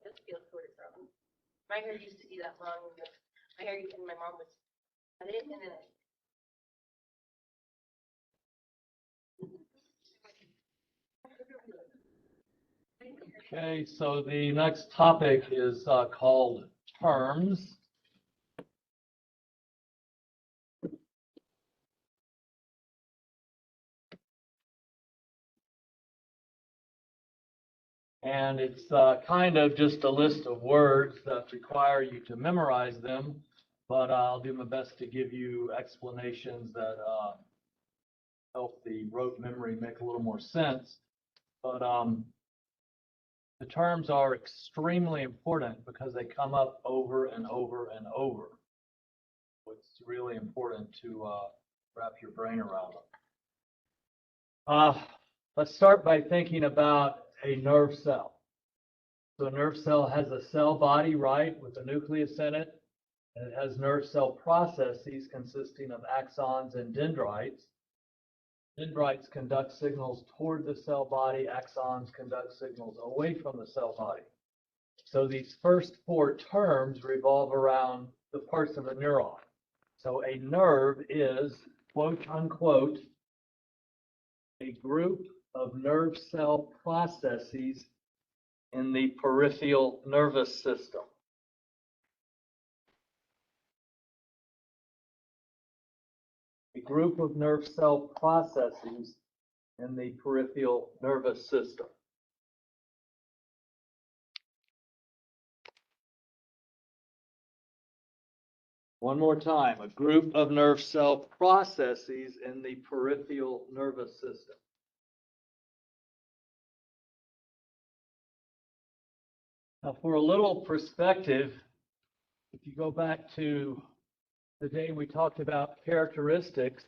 This feels sort of from. My hair used to be that long. My hair, and my mom would cut it, and then Okay, so the next topic is called terms. And it's kind of just a list of words that require you to memorize them, but I'll do my best to give you explanations that help the rote memory make a little more sense. But the terms are extremely important because they come up over and over and over. It's really important to wrap your brain around them. Let's start by thinking about a nerve cell. So a nerve cell has a cell body, right, with a nucleus in it, and it has nerve cell processes consisting of axons and dendrites. Dendrites conduct signals toward the cell body, axons conduct signals away from the cell body. So these first four terms revolve around the parts of a neuron. So a nerve is, quote unquote, a group of nerve cell processes in the peripheral nervous system. A group of nerve cell processes in the peripheral nervous system. One more time, a group of nerve cell processes in the peripheral nervous system. Now, for a little perspective, if you go back to the day we talked about characteristics,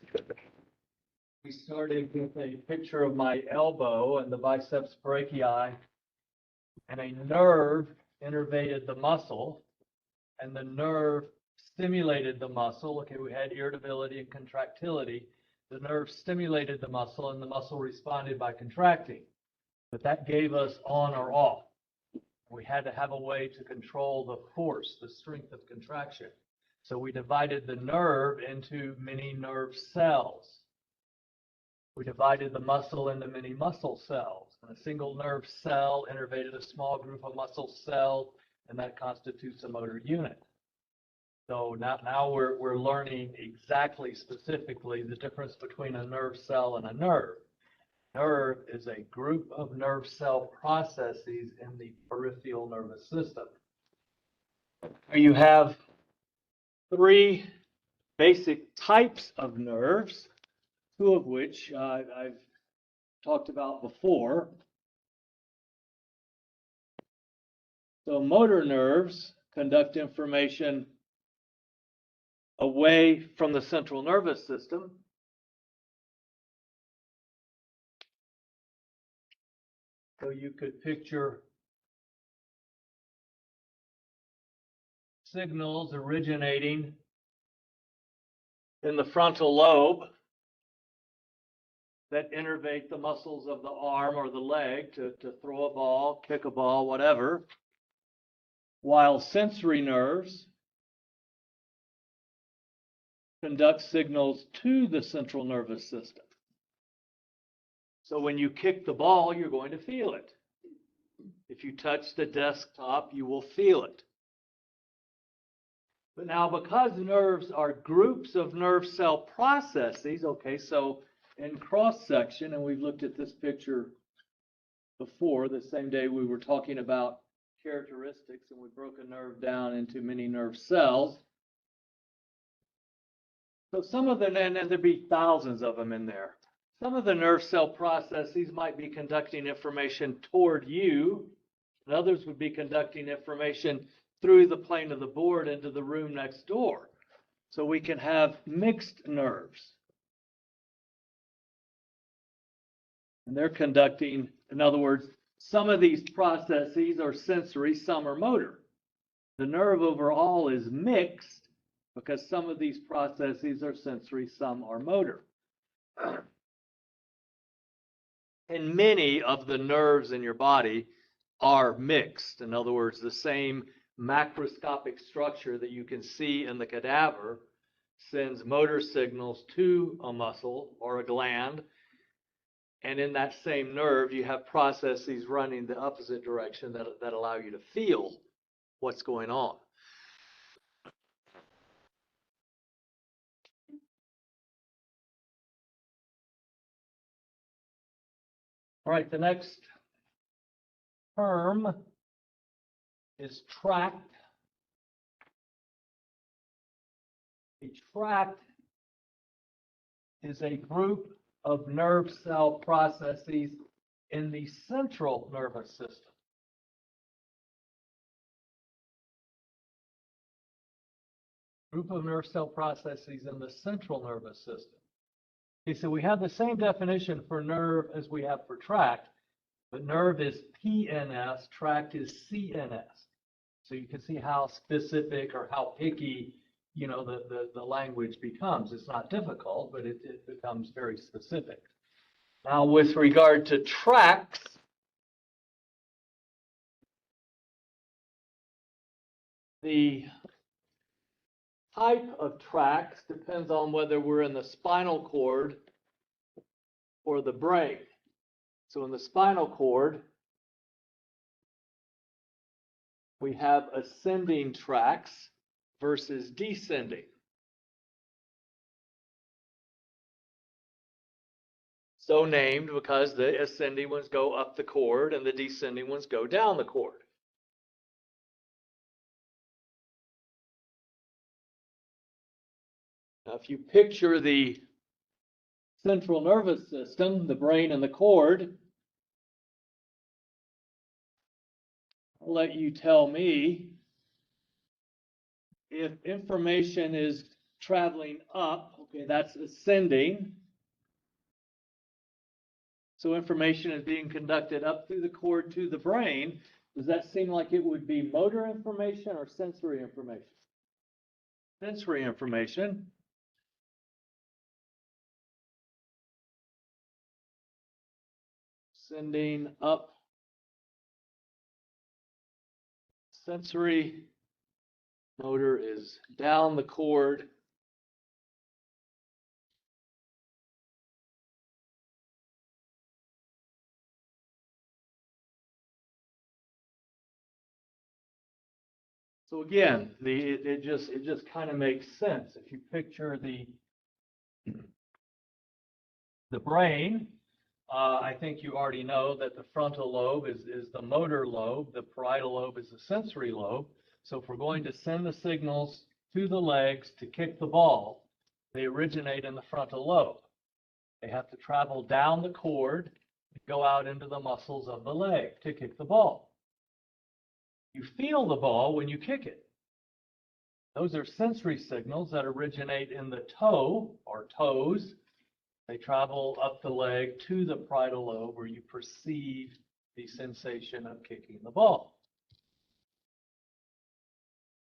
we started with a picture of my elbow and the biceps brachii, and a nerve innervated the muscle, and the nerve stimulated the muscle. Okay, we had irritability and contractility. The nerve stimulated the muscle, and the muscle responded by contracting. But that gave us on or off. We had to have a way to control the force, the strength of contraction. So we divided the nerve into many nerve cells. We divided the muscle into many muscle cells. And a single nerve cell innervated a small group of muscle cells, and that constitutes a motor unit. So now we're learning exactly, specifically, the difference between a nerve cell and a nerve. Nerve is a group of nerve cell processes in the peripheral nervous system. You have three basic types of nerves, two of which I've talked about before. So motor nerves conduct information away from the central nervous system. So you could picture signals originating in the frontal lobe that innervate the muscles of the arm or the leg to throw a ball, kick a ball, whatever, while sensory nerves conduct signals to the central nervous system. So when you kick the ball, you're going to feel it. If you touch the desktop, you will feel it. But now, because nerves are groups of nerve cell processes, okay, so in cross-section, and we've looked at this picture before, the same day we were talking about characteristics, and we broke a nerve down into many nerve cells. So some of them, and there'd be thousands of them in there. Some of the nerve cell processes might be conducting information toward you, and others would be conducting information through the plane of the board into the room next door. So we can have mixed nerves. And they're conducting, in other words, some of these processes are sensory, some are motor. The nerve overall is mixed because some of these processes are sensory, some are motor. And many of the nerves in your body are mixed. In other words, the same macroscopic structure that you can see in the cadaver sends motor signals to a muscle or a gland. And in that same nerve, you have processes running the opposite direction that allow you to feel what's going on. All right, the next term is tract. A tract is a group of nerve cell processes in the central nervous system. Group of nerve cell processes in the central nervous system. Okay, so we have the same definition for nerve as we have for tract, but nerve is PNS, tract is CNS. So you can see how specific or how picky, the language becomes. It's not difficult, but it becomes very specific. Now, with regard to tracts, the type of tracts depends on whether we're in the spinal cord or the brain. So in the spinal cord, we have ascending tracts versus descending. So named because the ascending ones go up the cord and the descending ones go down the cord. Now, if you picture the central nervous system, the brain and the cord, I'll let you tell me if information is traveling up, okay, that's ascending. So information is being conducted up through the cord to the brain. Does that seem like it would be motor information or sensory information? Sensory information. Sending up. Sensory motor is down the cord. So again, it just kind of makes sense. If you picture the brain, I think you already know that the frontal lobe is the motor lobe, the parietal lobe is the sensory lobe. So if we're going to send the signals to the legs to kick the ball, they originate in the frontal lobe. They have to travel down the cord and go out into the muscles of the leg to kick the ball. You feel the ball when you kick it. Those are sensory signals that originate in the toe or toes. They travel up the leg to the parietal lobe where you perceive the sensation of kicking the ball.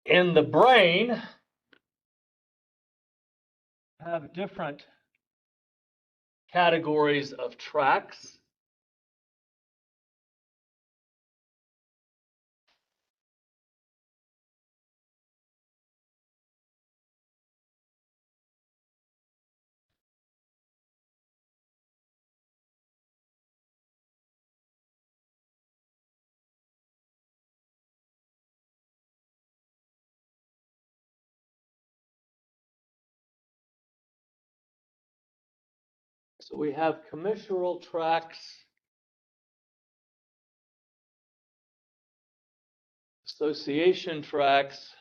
In the brain, have different categories of tracts. So we have commissural tracts, association tracts,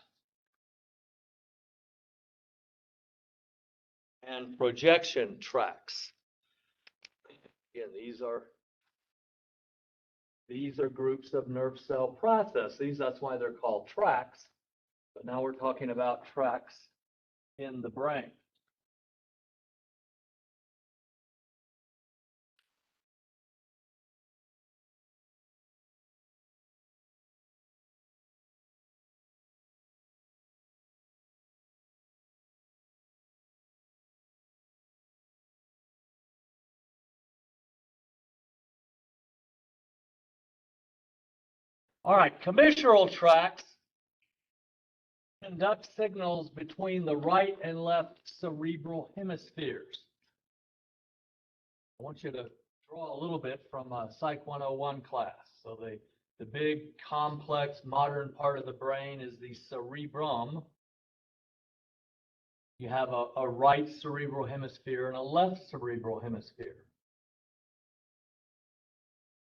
and projection tracts. Again, these are groups of nerve cell processes. That's why they're called tracts. But now we're talking about tracts in the brain. All right, commissural tracts conduct signals between the right and left cerebral hemispheres. I want you to draw a little bit from Psych 101 class. So the big, complex, modern part of the brain is the cerebrum. You have a right cerebral hemisphere and a left cerebral hemisphere.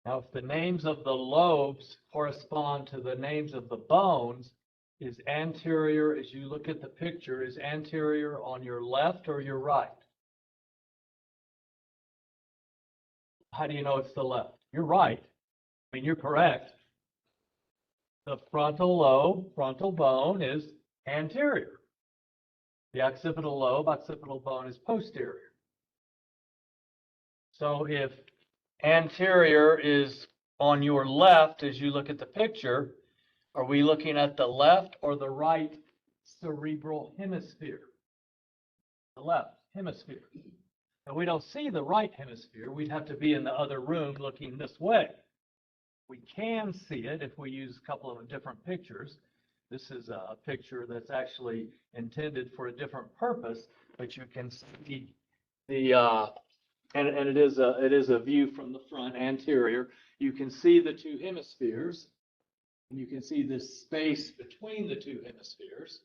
Now, if the names of the lobes correspond to the names of the bones, is anterior, as you look at the picture, is anterior on your left or your right? How do you know it's the left? You're right. I mean, you're correct. The frontal lobe, frontal bone is anterior. The occipital lobe, occipital bone is posterior. So if anterior is on your left as you look at the picture, are we looking at the left or the right cerebral hemisphere? The left hemisphere. And we don't see the right hemisphere. We'd have to be in the other room looking this way. We can see it if we use a couple of different pictures. This is a picture that's actually intended for a different purpose, but you can see the and it is a view from the front anterior. You can see the two hemispheres, and you can see this space between the two hemispheres.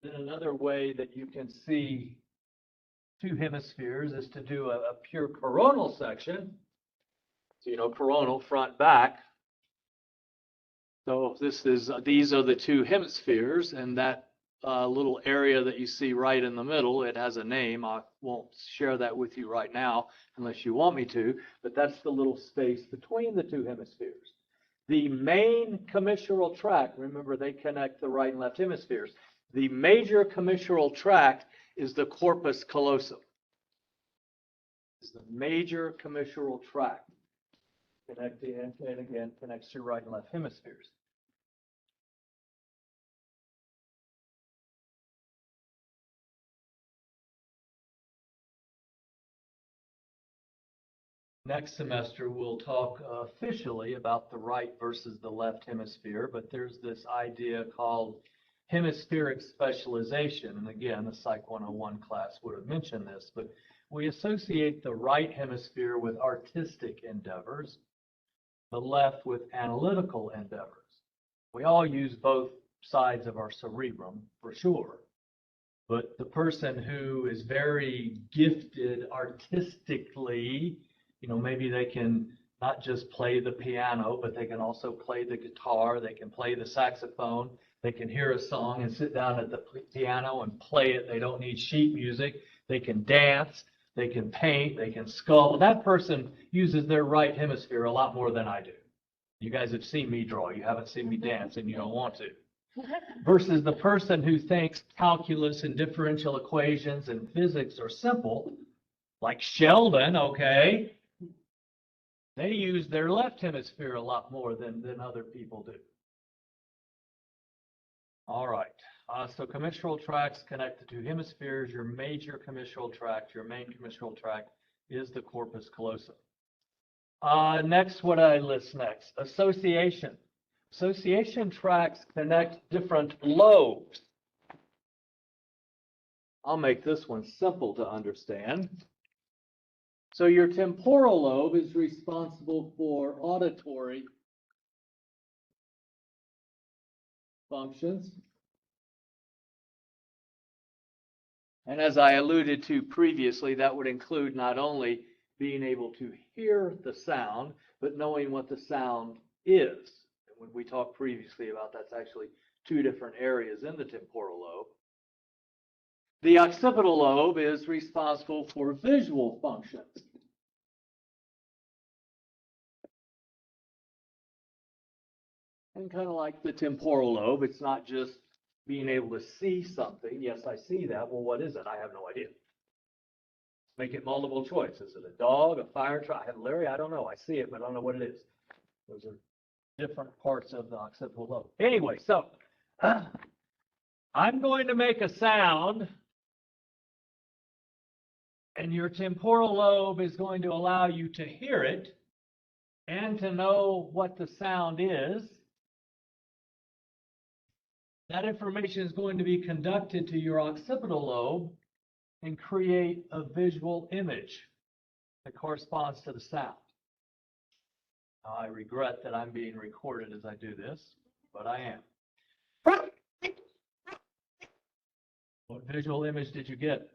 Then another way that you can see two hemispheres is to do a pure coronal section. So, you know, coronal, front, back. So these are the two hemispheres, and that little area that you see right in the middle, it has a name. I won't share that with you right now unless you want me to, but that's the little space between the two hemispheres. The main commissural tract, remember they connect the right and left hemispheres. The major commissural tract is the corpus callosum. It's the major commissural tract. Connecting, and again, connects your right and left hemispheres. Next semester, we'll talk officially about the right versus the left hemisphere, but there's this idea called hemispheric specialization. And again, the Psych 101 class would have mentioned this, but we associate the right hemisphere with artistic endeavors, the left with analytical endeavors. We all use both sides of our cerebrum, for sure. But the person who is very gifted artistically, you know, maybe they can not just play the piano, but they can also play the guitar, they can play the saxophone, they can hear a song and sit down at the piano and play it. They don't need sheet music. They can dance, they can paint, they can sculpt. That person uses their right hemisphere a lot more than I do. You guys have seen me draw. You haven't seen me dance, and you don't want to. Versus the person who thinks calculus and differential equations and physics are simple, like Sheldon, okay? They use their left hemisphere a lot more than other people do. All right. So commissural tracts connect the two hemispheres. Your major commissural tract, your main commissural tract, is the corpus callosum. Next, what I list next? Association. Association tracts connect different lobes. I'll make this one simple to understand. So your temporal lobe is responsible for auditory functions. And as I alluded to previously, that would include not only being able to hear the sound, but knowing what the sound is. And when we talked previously about that's actually two different areas in the temporal lobe. The occipital lobe is responsible for visual functions. And kind of like the temporal lobe, it's not just being able to see something. Yes, I see that. Well, what is it? I have no idea. Make it multiple choice. Is it a dog, a fire truck? Larry, I don't know. I see it, but I don't know what it is. Those are different parts of the occipital lobe. Anyway, so I'm going to make a sound, and your temporal lobe is going to allow you to hear it. and to know what the sound is, that information is going to be conducted to your occipital lobe and create a visual image that corresponds to the sound. Now, I regret that I'm being recorded as I do this, but I am. What visual image did you get?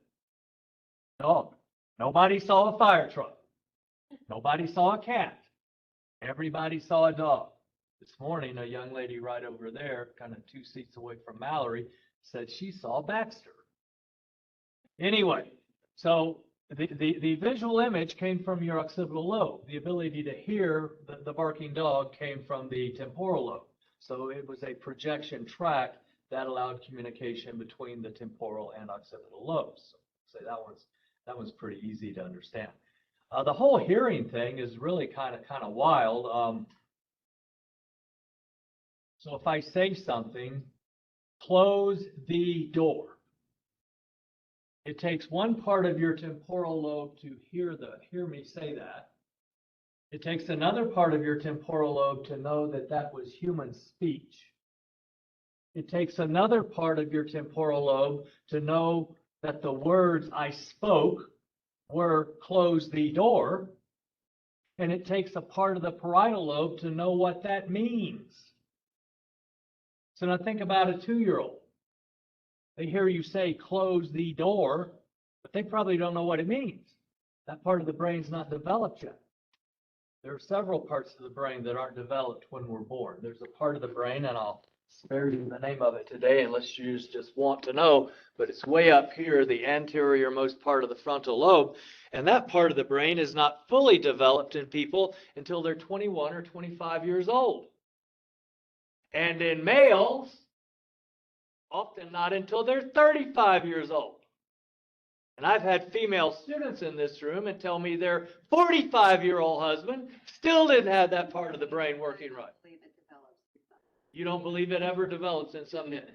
Dog. Nobody saw a fire truck. Nobody saw a cat. Everybody saw a dog. This morning, a young lady right over there, kind of 2 seats away from Mallory, said she saw Baxter. Anyway, so the visual image came from your occipital lobe. The ability to hear the barking dog came from the temporal lobe. So it was a projection tract that allowed communication between the temporal and occipital lobes. So that one's pretty easy to understand. The whole hearing thing is really kind of wild. So if I say something, close the door. It takes one part of your temporal lobe to hear me say that. It takes another part of your temporal lobe to know that that was human speech. It takes another part of your temporal lobe to know that the words I spoke were close the door. And it takes a part of the parietal lobe to know what that means. So now think about a 2-year-old. They hear you say, close the door, but they probably don't know what it means. That part of the brain's not developed yet. There are several parts of the brain that aren't developed when we're born. There's a part of the brain, and I'll spare you the name of it today unless you just want to know, but it's way up here, the anterior-most part of the frontal lobe, and that part of the brain is not fully developed in people until they're 21 or 25 years old. And in males, often not until they're 35 years old. And I've had female students in this room and tell me their 45-year-old husband still didn't have that part of the brain working right. You don't believe it ever develops in some men.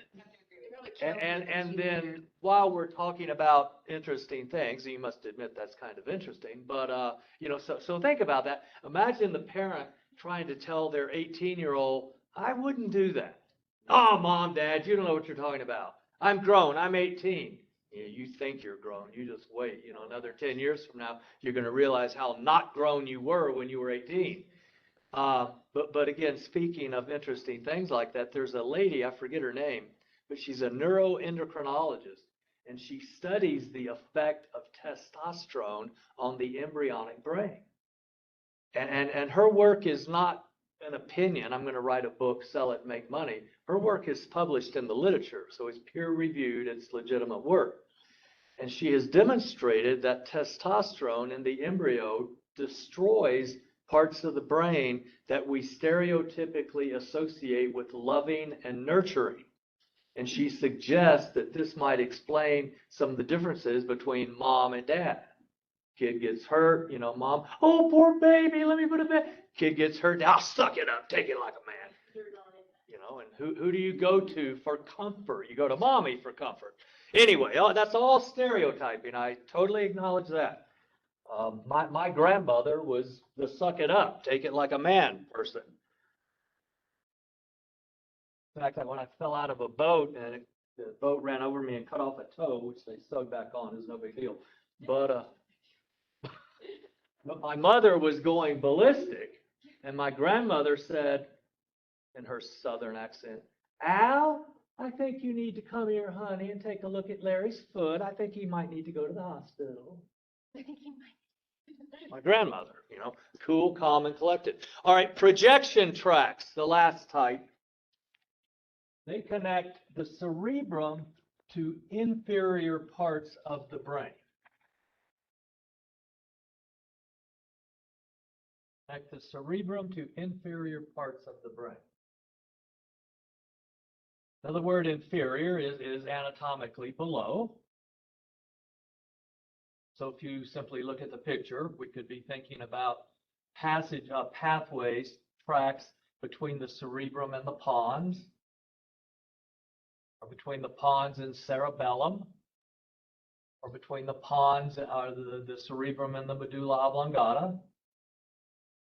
And then while we're talking about interesting things, you must admit that's kind of interesting, but so think about that. Imagine the parent trying to tell their 18-year-old, I wouldn't do that. Oh, Mom, Dad, you don't know what you're talking about. I'm grown. I'm 18. Yeah, you think you're grown. You just wait. Another 10 years from now, you're going to realize how not grown you were when you were 18. But again, speaking of interesting things like that, there's a lady, I forget her name, but she's a neuroendocrinologist, and she studies the effect of testosterone on the embryonic brain. And her work is not an opinion. I'm going to write a book, sell it, make money. Her work is published in the literature, so it's peer-reviewed, it's legitimate work. And she has demonstrated that testosterone in the embryo destroys parts of the brain that we stereotypically associate with loving and nurturing. And she suggests that this might explain some of the differences between mom and dad. Kid gets hurt, mom, oh, poor baby, let me put it back. Kid gets hurt, now suck it up, take it like a man. And who do you go to for comfort? You go to mommy for comfort. Anyway, that's all stereotyping. I totally acknowledge that. My grandmother was the suck it up, take it like a man person. In fact, when I fell out of a boat and the boat ran over me and cut off a toe, which they sewed back on, is no big deal. But my mother was going ballistic, and my grandmother said, in her southern accent, Al, I think you need to come here, honey, and take a look at Larry's foot. I think he might need to go to the hospital. I think he might. My grandmother, cool, calm, and collected. All right, projection tracts, the last type. They connect the cerebrum to inferior parts of the brain. Connect the cerebrum to inferior parts of the brain. Now, the word inferior is anatomically below. So if you simply look at the picture, we could be thinking about pathways, tracks between the cerebrum and the pons, or between the pons and cerebellum, or between the pons, the cerebrum and the medulla oblongata.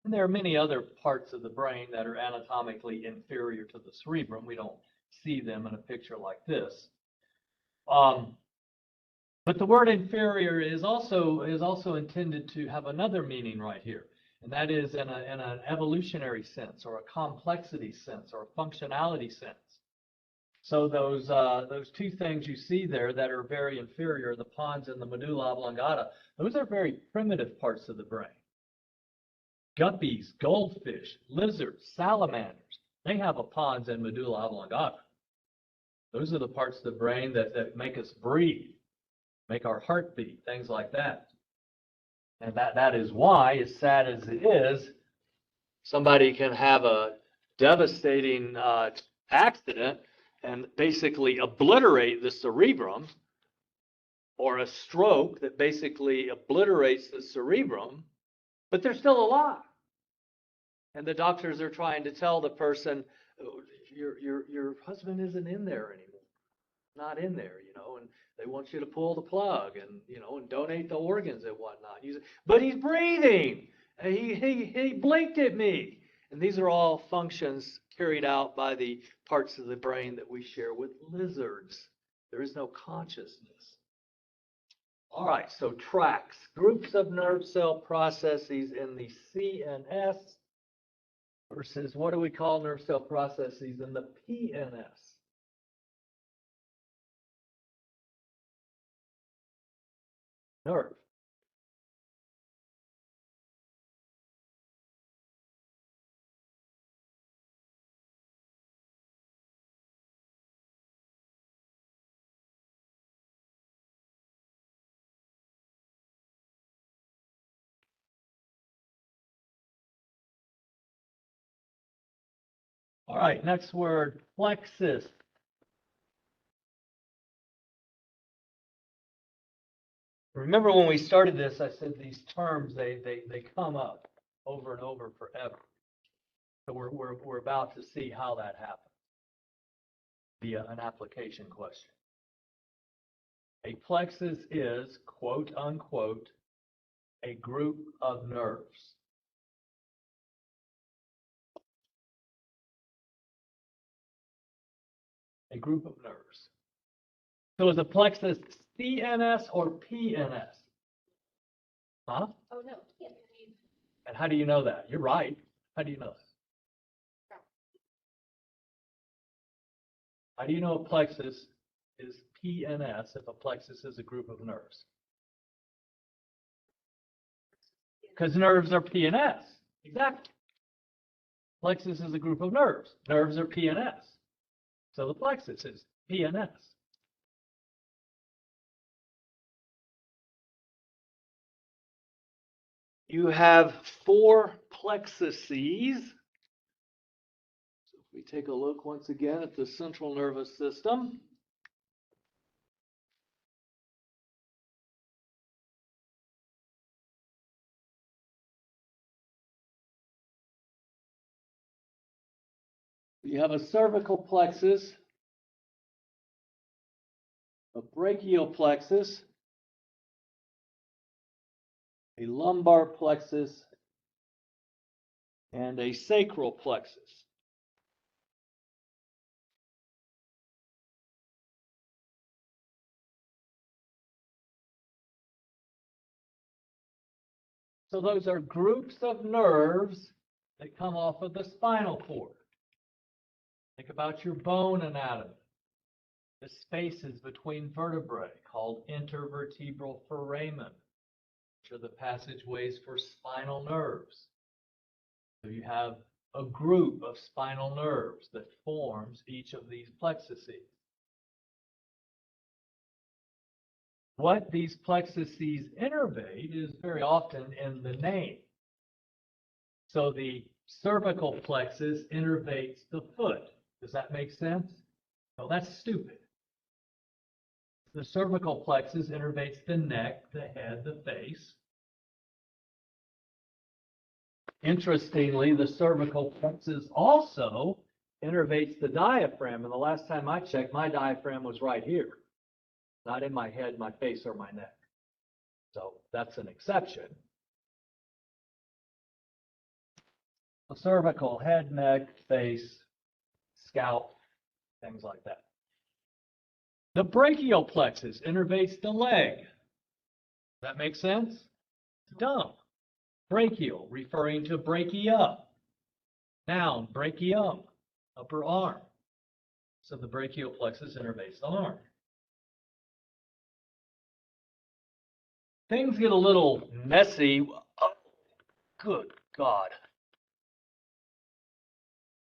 And there are many other parts of the brain that are anatomically inferior to the cerebrum. We don't see them in a picture like this. But the word inferior is also intended to have another meaning right here, and that is in an evolutionary sense, or a complexity sense, or a functionality sense. So those two things you see there that are very inferior, the pons and the medulla oblongata, those are very primitive parts of the brain. Guppies, goldfish, lizards, salamanders, they have a pons and medulla oblongata. Those are the parts of the brain that make us breathe, make our heart beat, things like that. And that is why, as sad as it is, somebody can have a devastating accident and basically obliterate the cerebrum, or a stroke that basically obliterates the cerebrum, but they're still alive. And the doctors are trying to tell the person, oh, your husband isn't in there anymore, not in there, and they want you to pull the plug and, and donate the organs and whatnot. But he's breathing. He blinked at me. And these are all functions carried out by the parts of the brain that we share with lizards. There is no consciousness. All right, so tracts, groups of nerve cell processes in the CNS versus what do we call nerve cell processes in the PNS? Nerve. All right, next word, plexus. Remember when we started this, I said these terms, they come up over and over forever. So we're about to see how that happens via an application question. A plexus is, quote unquote, a group of nerves. A group of nerves. So is a plexus CNS or PNS? Huh? Oh, no. And how do you know that? You're right. How do you know that? How do you know a plexus is PNS if a plexus is a group of nerves? Because nerves are PNS. Exactly. Plexus is a group of nerves. Nerves are PNS. So the plexus is PNS. You have 4 plexuses. So if we take a look once again at the central nervous system. You have a cervical plexus, a brachial plexus, a lumbar plexus, and a sacral plexus. So those are groups of nerves that come off of the spinal cord. Think about your bone anatomy. The spaces between vertebrae called intervertebral foramen, which are the passageways for spinal nerves. So you have a group of spinal nerves that forms each of these plexuses. What these plexuses innervate is very often in the name. So the cervical plexus innervates the foot. Does that make sense? No, that's stupid. The cervical plexus innervates the neck, the head, the face. Interestingly, the cervical plexus also innervates the diaphragm. And the last time I checked, my diaphragm was right here, not in my head, my face, or my neck. So that's an exception. The cervical, head, neck, face, scalp, things like that. The brachial plexus innervates the leg. Does that make sense? Dumb. Brachial, referring to brachia. Noun, brachium, upper arm. So the brachial plexus innervates the arm. Things get a little messy. Oh, good God.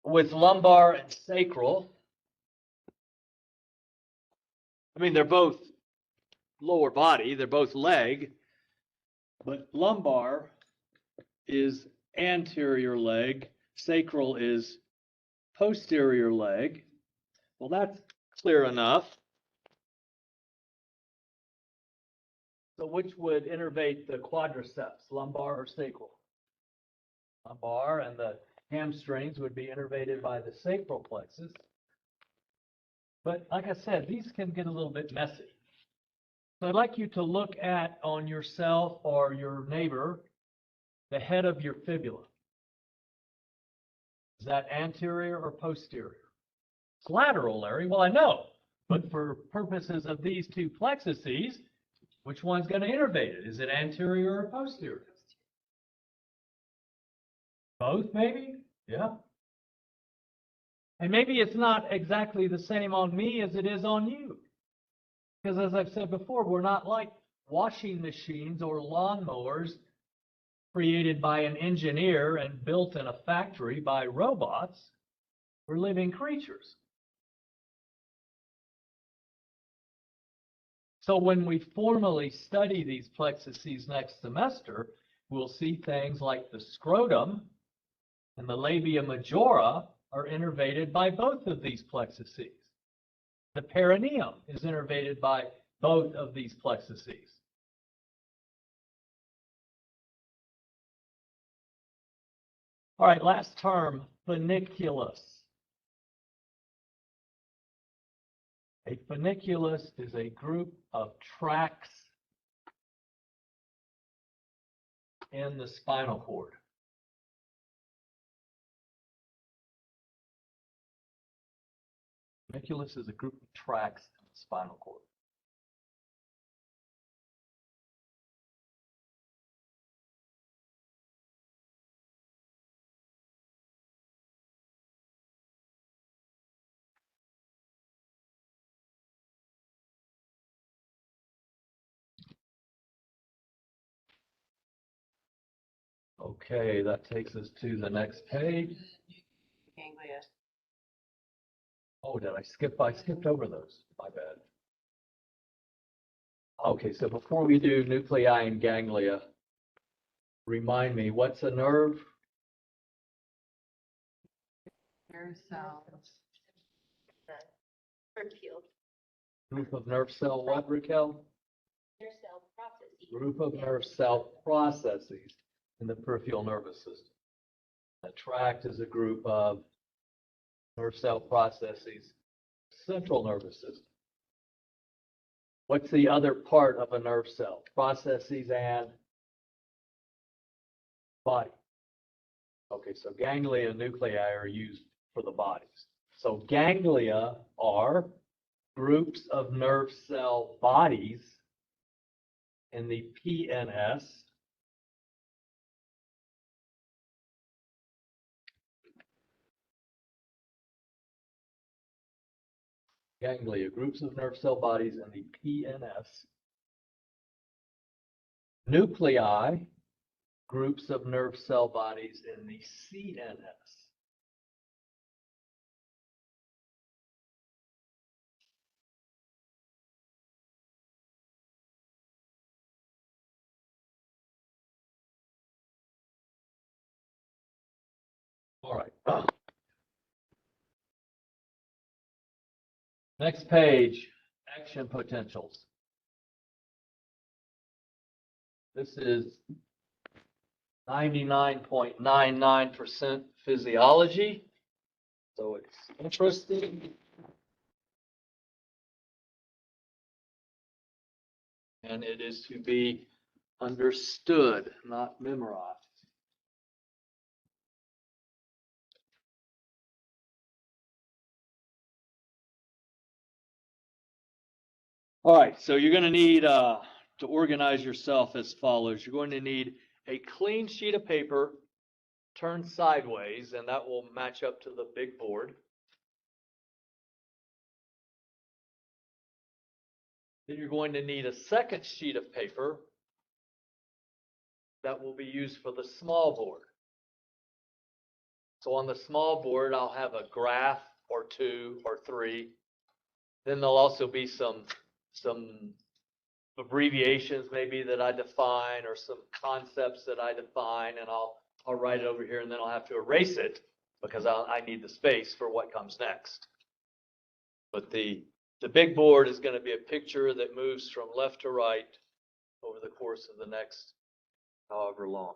With lumbar and sacral. I mean, they're both lower body, they're both leg, but lumbar is anterior leg, sacral is posterior leg. Well, that's clear enough. So which would innervate the quadriceps, lumbar or sacral? Lumbar, and the hamstrings would be innervated by the sacral plexus. But like I said, these can get a little bit messy. So I'd like you to look at on yourself or your neighbor, the head of your fibula. Is that anterior or posterior? It's lateral, Larry. Well, I know, but for purposes of these two plexuses, which one's going to innervate it? Is it anterior or posterior? Both, maybe? Yeah. And maybe it's not exactly the same on me as it is on you. Because as I've said before, we're not like washing machines or lawnmowers created by an engineer and built in a factory by robots. We're living creatures. So when we formally study these plexuses next semester, we'll see things like the scrotum and the labia majora are innervated by both of these plexuses. The perineum is innervated by both of these plexuses. All right, last term, funiculus. A funiculus is a group of tracts in the spinal cord. Funiculus is a group of tracts in the spinal cord. Okay, that takes us to the next page. Ganglia. Oh, did I skip? I skipped over those. My bad. Okay, so before we do nuclei and ganglia, remind me, what's a nerve? Nerve cells. Peripheral. Group of nerve cell, what, Raquel? Nerve cell processes. Group of nerve cell processes in the peripheral nervous system. A tract is a group of nerve cell processes, central nervous system. What's the other part of a nerve cell? Processes and body. Okay, so ganglia and nuclei are used for the bodies. So ganglia are groups of nerve cell bodies in the PNS. Ganglia, groups of nerve cell bodies in the PNS. Nuclei, groups of nerve cell bodies in the CNS. All right. Next page, action potentials. This is 99.99% physiology, so it's interesting. And it is to be understood, not memorized. All right, so you're going to need to organize yourself as follows. You're going to need a clean sheet of paper turned sideways, and that will match up to the big board. Then you're going to need a second sheet of paper that will be used for the small board. So on the small board, I'll have a graph or two or three. Then there'll also be some abbreviations maybe that I define, or some concepts that I define, and I'll write it over here, and then I'll have to erase it because I need the space for what comes next. But the big board is going to be a picture that moves from left to right over the course of the next however long.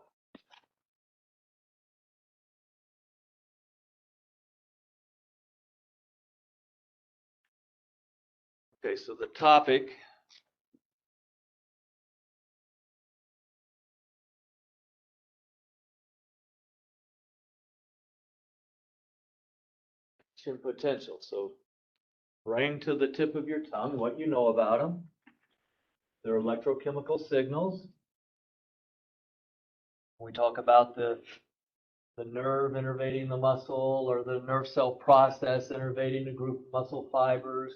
Okay, so the topic potential. So bring to the tip of your tongue what you know about them. They're electrochemical signals. We talk about the nerve innervating the muscle, or the nerve cell process innervating a group of muscle fibers,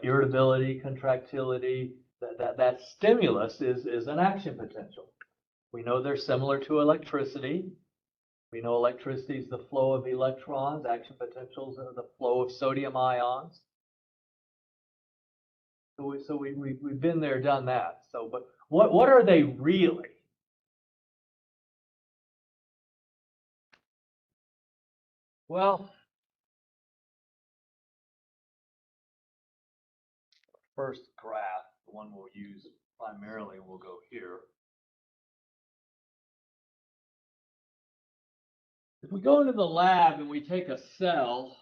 irritability, contractility. That stimulus is an action potential. We know they're similar to electricity. We know electricity is the flow of electrons. Action potentials are the flow of sodium ions. So we've been there, done that. So, but what are they really? Well, first graph, the one we'll use primarily, will go here. If we go into the lab and we take a cell,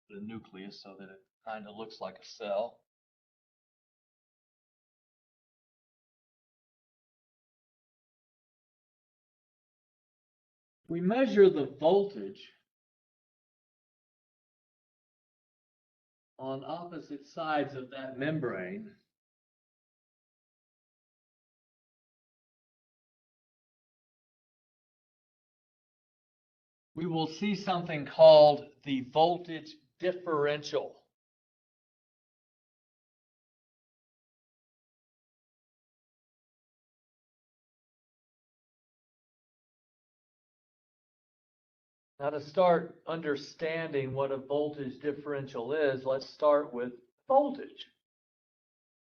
the nucleus so that it kind of looks like a cell. We measure the voltage on opposite sides of that membrane. We will see something called the voltage differential. Now, to start understanding what a voltage differential is, let's start with voltage.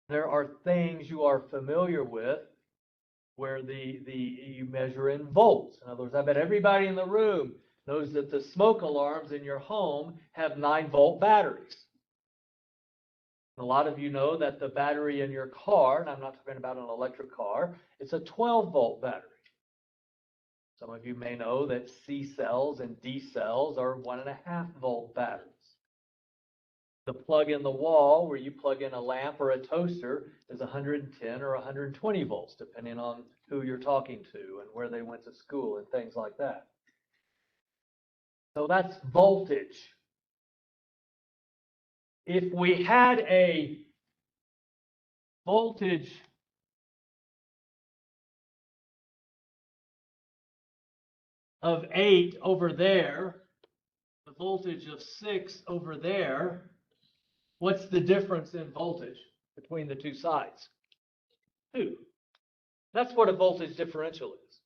There are things you are familiar with where you measure in volts. In other words, I bet everybody in the room knows that the smoke alarms in your home have 9-volt batteries. A lot of you know that the battery in your car, and I'm not talking about an electric car, it's a 12-volt battery. Some of you may know that C cells and D cells are 1.5-volt batteries. The plug in the wall where you plug in a lamp or a toaster is 110 or 120 volts, depending on who you're talking to and where they went to school and things like that. So that's voltage. If we had a voltage of 8 over there, the voltage of 6 over there, what's the difference in voltage between the two sides? 2. That's what a voltage differential is,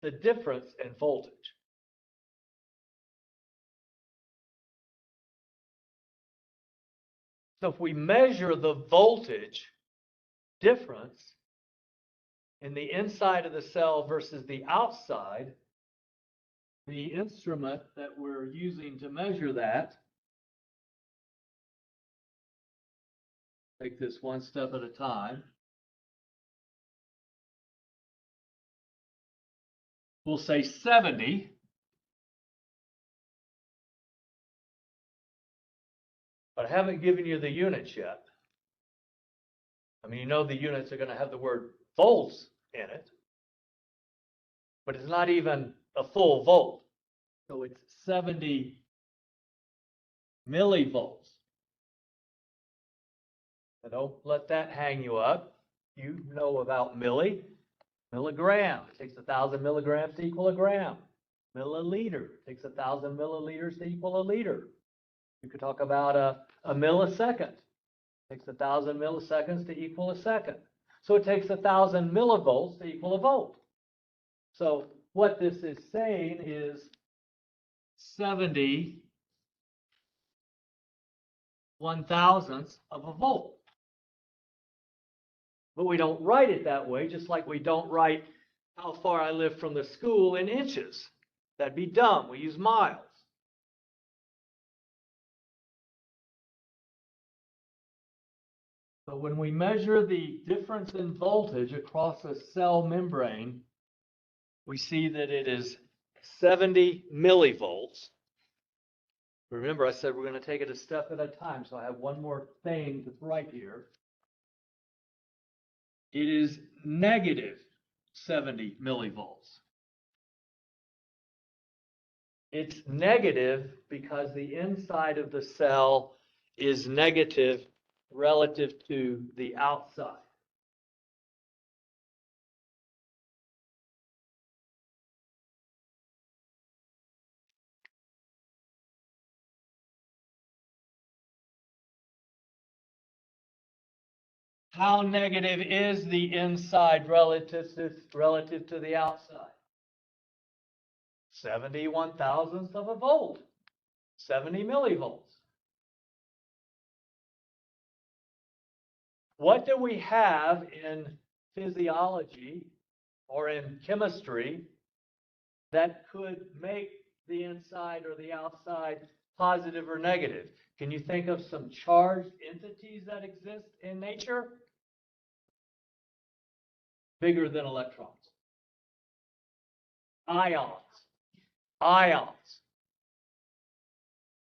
the difference in voltage. So if we measure the voltage difference in the inside of the cell versus the outside, the instrument that we're using to measure that, take this one step at a time. We'll say 70. But I haven't given you the units yet. I mean, you know the units are going to have the word volts in it, but it's not even a full volt. So it's 70 millivolts. Now don't let that hang you up. You know about milligram. It takes 1,000 milligrams to equal a gram. Milliliter takes 1,000 milliliters to equal a liter. You could talk about a millisecond. It takes 1,000 milliseconds to equal a second. So it takes 1,000 millivolts to equal a volt. So what this is saying is 70 1,000ths of a volt. But we don't write it that way, just like we don't write how far I live from the school in inches. That'd be dumb. We use miles. But when we measure the difference in voltage across a cell membrane, we see that it is 70 millivolts. Remember, I said we're going to take it a step at a time, so I have one more thing to write here. It is negative 70 millivolts. It's negative because the inside of the cell is negative relative to the outside. How negative is the inside relative to the outside? 71,000ths of a volt, 70 millivolts. What do we have in physiology or in chemistry that could make the inside or the outside positive or negative? Can you think of some charged entities that exist in nature? Bigger than electrons. Ions.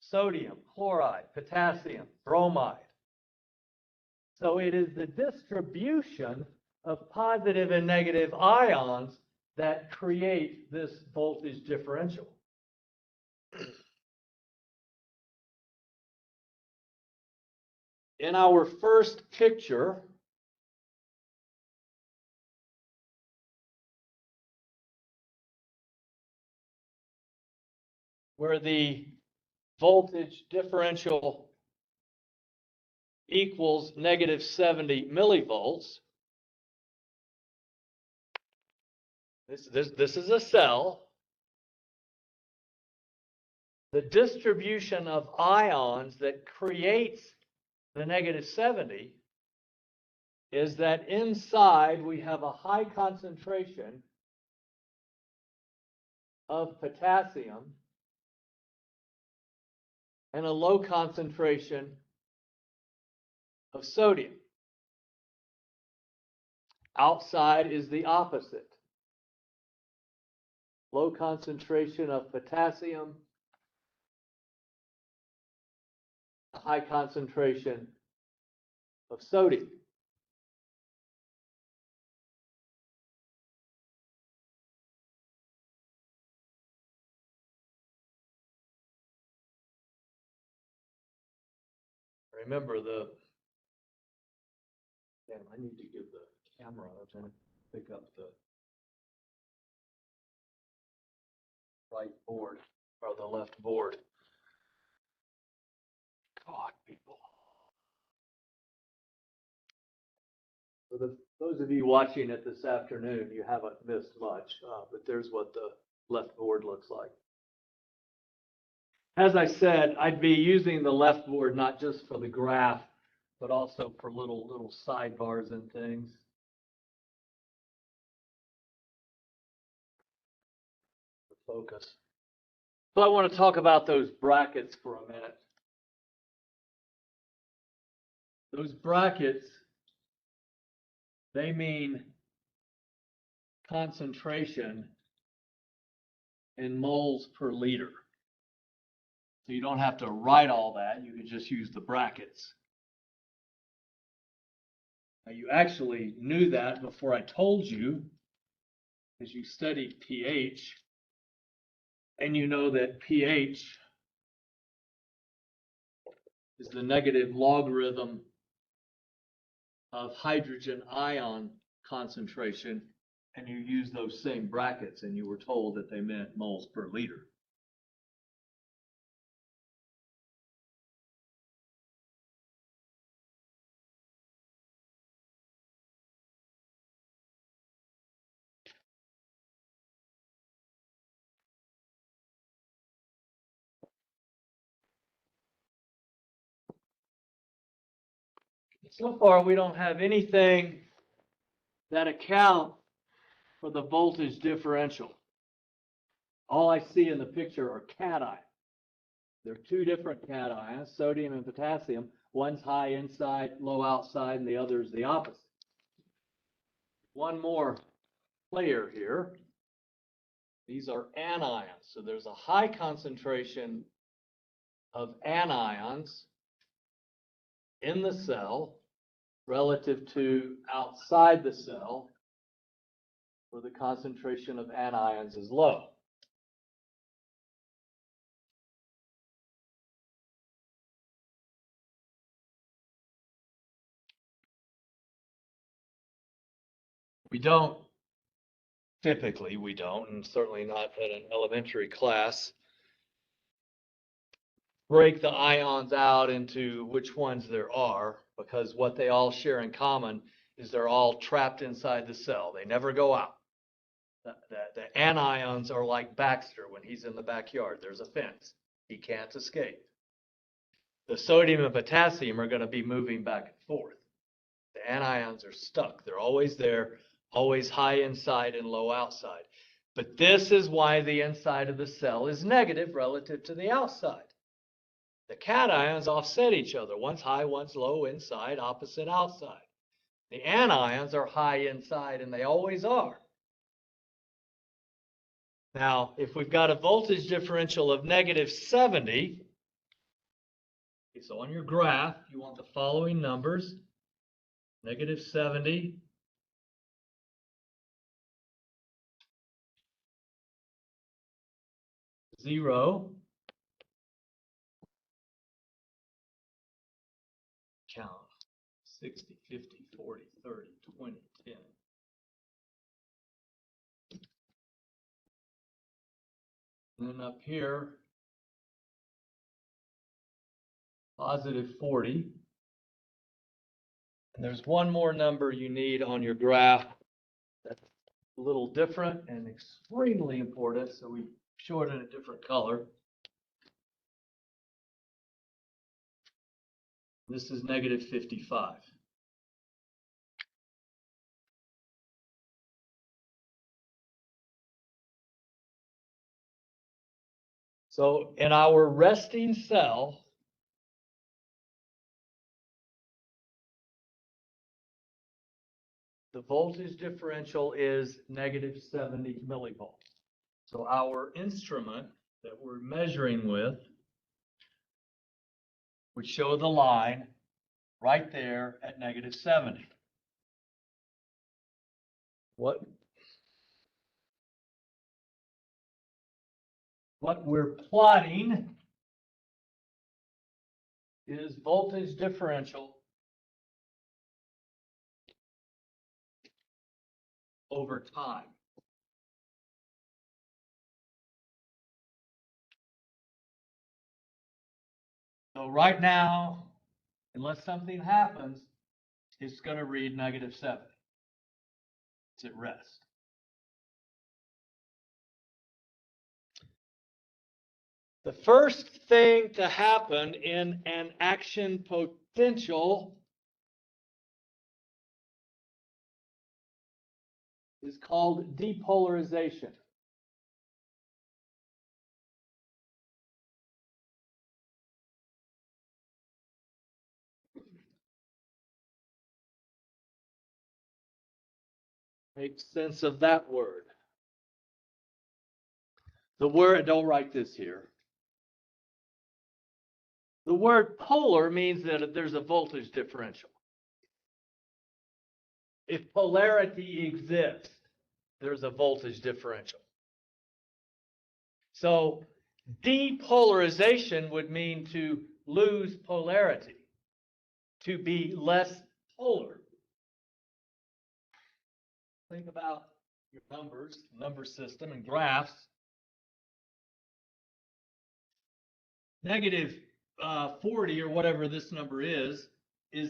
Sodium, chloride, potassium, bromide. So it is the distribution of positive and negative ions that create this voltage differential. In our first picture, where the voltage differential equals negative 70 millivolts, this is a cell. The distribution of ions that creates the negative 70 is that inside we have a high concentration of potassium and a low concentration of sodium. Outside is the opposite. Low concentration of potassium, high concentration of sodium. Remember I need to give the camera a minute to pick up the right board or the left board. God, people. For those of you watching it this afternoon, you haven't missed much, but there's what the left board looks like. As I said, I'd be using the left board not just for the graph, but also for little sidebars and things. Focus. So I want to talk about those brackets for a minute. Those brackets, they mean concentration in moles per liter. So you don't have to write all that. You can just use the brackets. Now you actually knew that before I told you, because you studied pH. And you know that pH is the negative logarithm of hydrogen ion concentration, and you use those same brackets, and you were told that they meant moles per liter. So far, we don't have anything that account for the voltage differential. All I see in the picture are cations. There are two different cations, sodium and potassium. One's high inside, low outside, and the other is the opposite. One more player here. These are anions. So there's a high concentration of anions in the cell relative to outside the cell, where the concentration of anions is low. Typically we don't, and certainly not at an elementary class, break the ions out into which ones there are, because what they all share in common is they're all trapped inside the cell. They never go out. The anions are like Baxter when he's in the backyard. There's a fence. He can't escape. The sodium and potassium are going to be moving back and forth. The anions are stuck. They're always there, always high inside and low outside. But this is why the inside of the cell is negative relative to the outside. The cations offset each other. One's high, one's low inside, opposite outside. The anions are high inside, and they always are. Now, if we've got a voltage differential of -70, so on your graph, you want the following numbers: -70, zero, count 60, 50, 40, 30, 20, 10. And then up here, +40. And there's one more number you need on your graph that's a little different and extremely important, so we show it in a different color. This is -55. So in our resting cell, the voltage differential is -70 millivolts. So our instrument that we're measuring with would show the line right there at -70. What we're plotting is voltage differential over time. So right now, unless something happens, it's going to read -70. It's at rest. The first thing to happen in an action potential is called depolarization. Make sense of that word. The word, don't write this here. The word polar means that there's a voltage differential. If polarity exists, there's a voltage differential. So depolarization would mean to lose polarity, to be less polar. Think about your numbers, number system, and graphs. Negative 40 or whatever this number is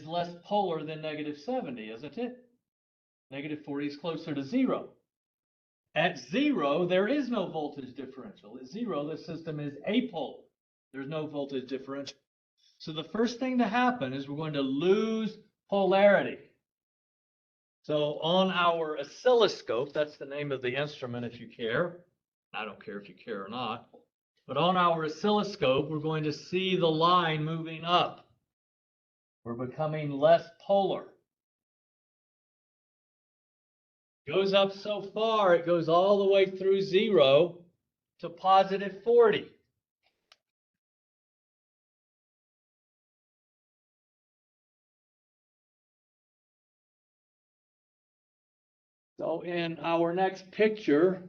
less polar than negative 70, isn't it? Negative 40 is closer to 0. At 0, there is no voltage differential. At 0, the system is apolar. There's no voltage differential. So the first thing to happen is we're going to lose polarity. So on our oscilloscope, that's the name of the instrument if you care. I don't care if you care or not. But on our oscilloscope, we're going to see the line moving up. We're becoming less polar. Goes up so far, it goes all the way through 0 to positive 40. So in our next picture,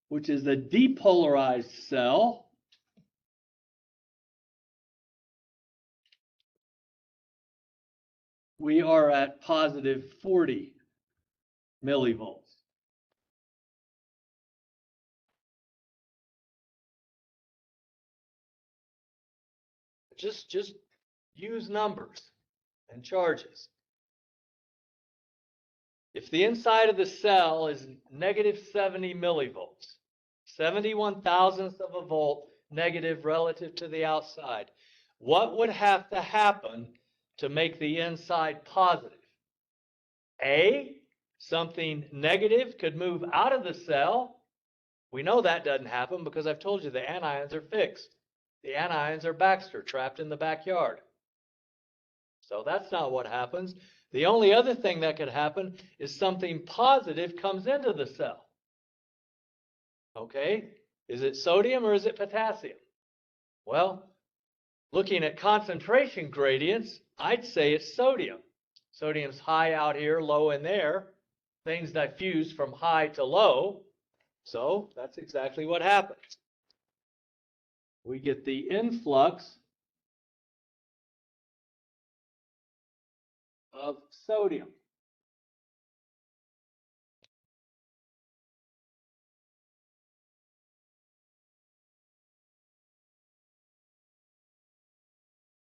which is a depolarized cell, we are at positive 40 millivolts. Just use numbers and charges. If the inside of the cell is negative 70 millivolts, 71 thousandths of a volt negative relative to the outside, what would have to happen to make the inside positive? A, something negative could move out of the cell. We know that doesn't happen because I've told you the anions are fixed. The anions are Baxter, trapped in the backyard. So that's not what happens. The only other thing that could happen is something positive comes into the cell. Okay? Is it sodium or is it potassium? Well, looking at concentration gradients, I'd say it's sodium. Sodium's high out here, low in there. Things diffuse from high to low. So that's exactly what happens. We get the influx of sodium.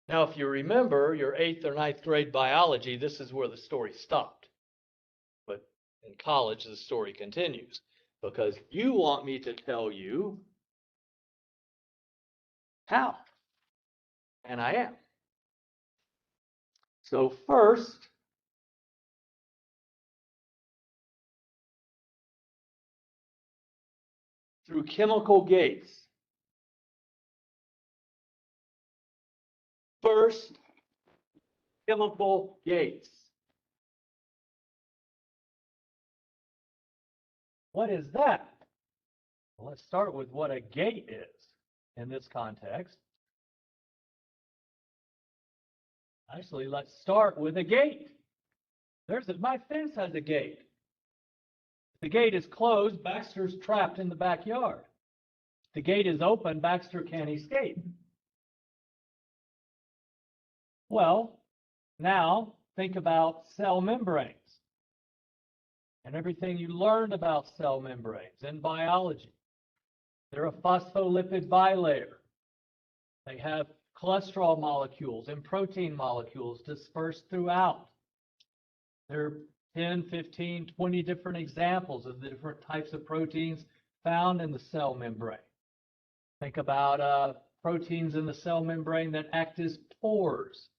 Now, if you remember your 8th or 9th grade biology, this is where the story stopped. But in college, the story continues because you want me to tell you how. And I am. So first, through chemical gates. First, chemical gates. What is that? Well, let's start with what a gate is in this context. Actually, let's start with a gate. My fence has a gate. If the gate is closed, Baxter's trapped in the backyard. If the gate is open, Baxter can't escape. Well, now think about cell membranes and everything you learned about cell membranes in biology. They're a phospholipid bilayer. They have cholesterol molecules and protein molecules dispersed throughout. There are 10, 15, 20 different examples of the different types of proteins found in the cell membrane. Think about proteins in the cell membrane that act as pores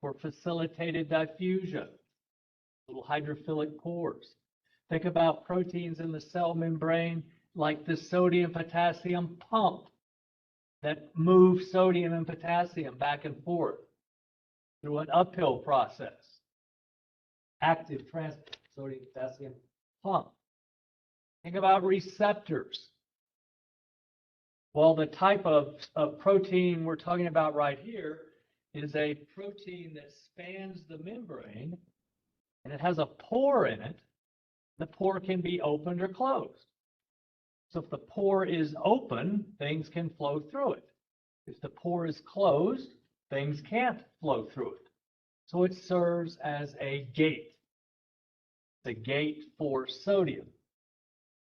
for facilitated diffusion, little hydrophilic pores. Think about proteins in the cell membrane like the sodium-potassium pump that move sodium and potassium back and forth through an uphill process. Active transport, sodium-potassium pump. Think about receptors. Well, the type of protein we're talking about right here is a protein that spans the membrane, and it has a pore in it. The pore can be opened or closed. So if the pore is open, things can flow through it. If the pore is closed, things can't flow through it. So it serves as a gate. It's a gate for sodium.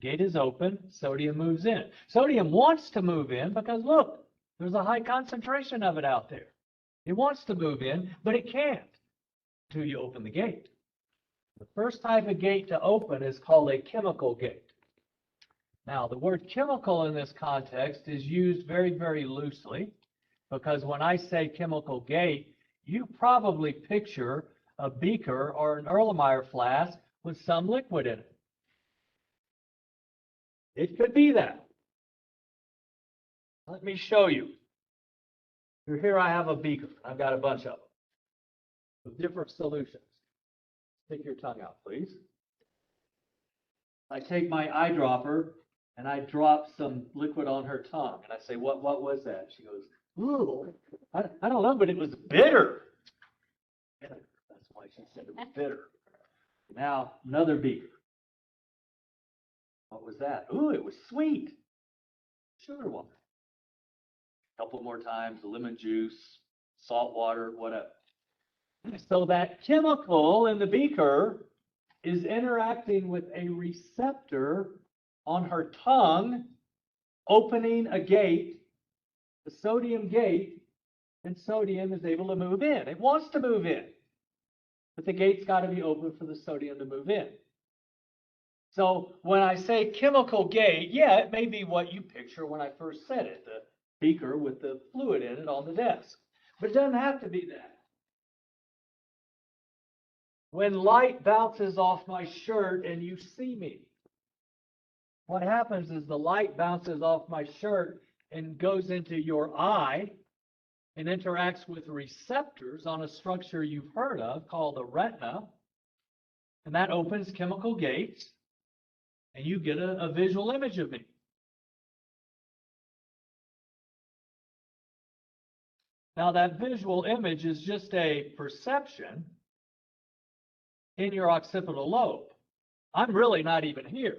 Gate is open, sodium moves in. Sodium wants to move in because look, there's a high concentration of it out there. It wants to move in, but it can't until you open the gate. The first type of gate to open is called a chemical gate. Now, the word chemical in this context is used very, very loosely because when I say chemical gate, you probably picture a beaker or an Erlenmeyer flask with some liquid in it. It could be that. Let me show you. Here I have a beaker. I've got a bunch of them with different solutions. Stick your tongue out, please. I take my eyedropper and I drop some liquid on her tongue. And I say, what was that? She goes, ooh, I don't know, but it was bitter. That's why she said it was bitter. Now, another beaker. What was that? Ooh, it was sweet. Sugar water. A couple more times, lemon juice, salt water, whatever. So that chemical in the beaker is interacting with a receptor on her tongue, opening a gate, the sodium gate, and sodium is able to move in. It wants to move in, but the gate's got to be open for the sodium to move in. So when I say chemical gate, yeah, it may be what you picture when I first said it, the beaker with the fluid in it on the desk. But it doesn't have to be that. When light bounces off my shirt and you see me, what happens is the light bounces off my shirt and goes into your eye and interacts with receptors on a structure you've heard of called the retina. And that opens chemical gates, and you get a visual image of me. Now, that visual image is just a perception in your occipital lobe. I'm really not even here.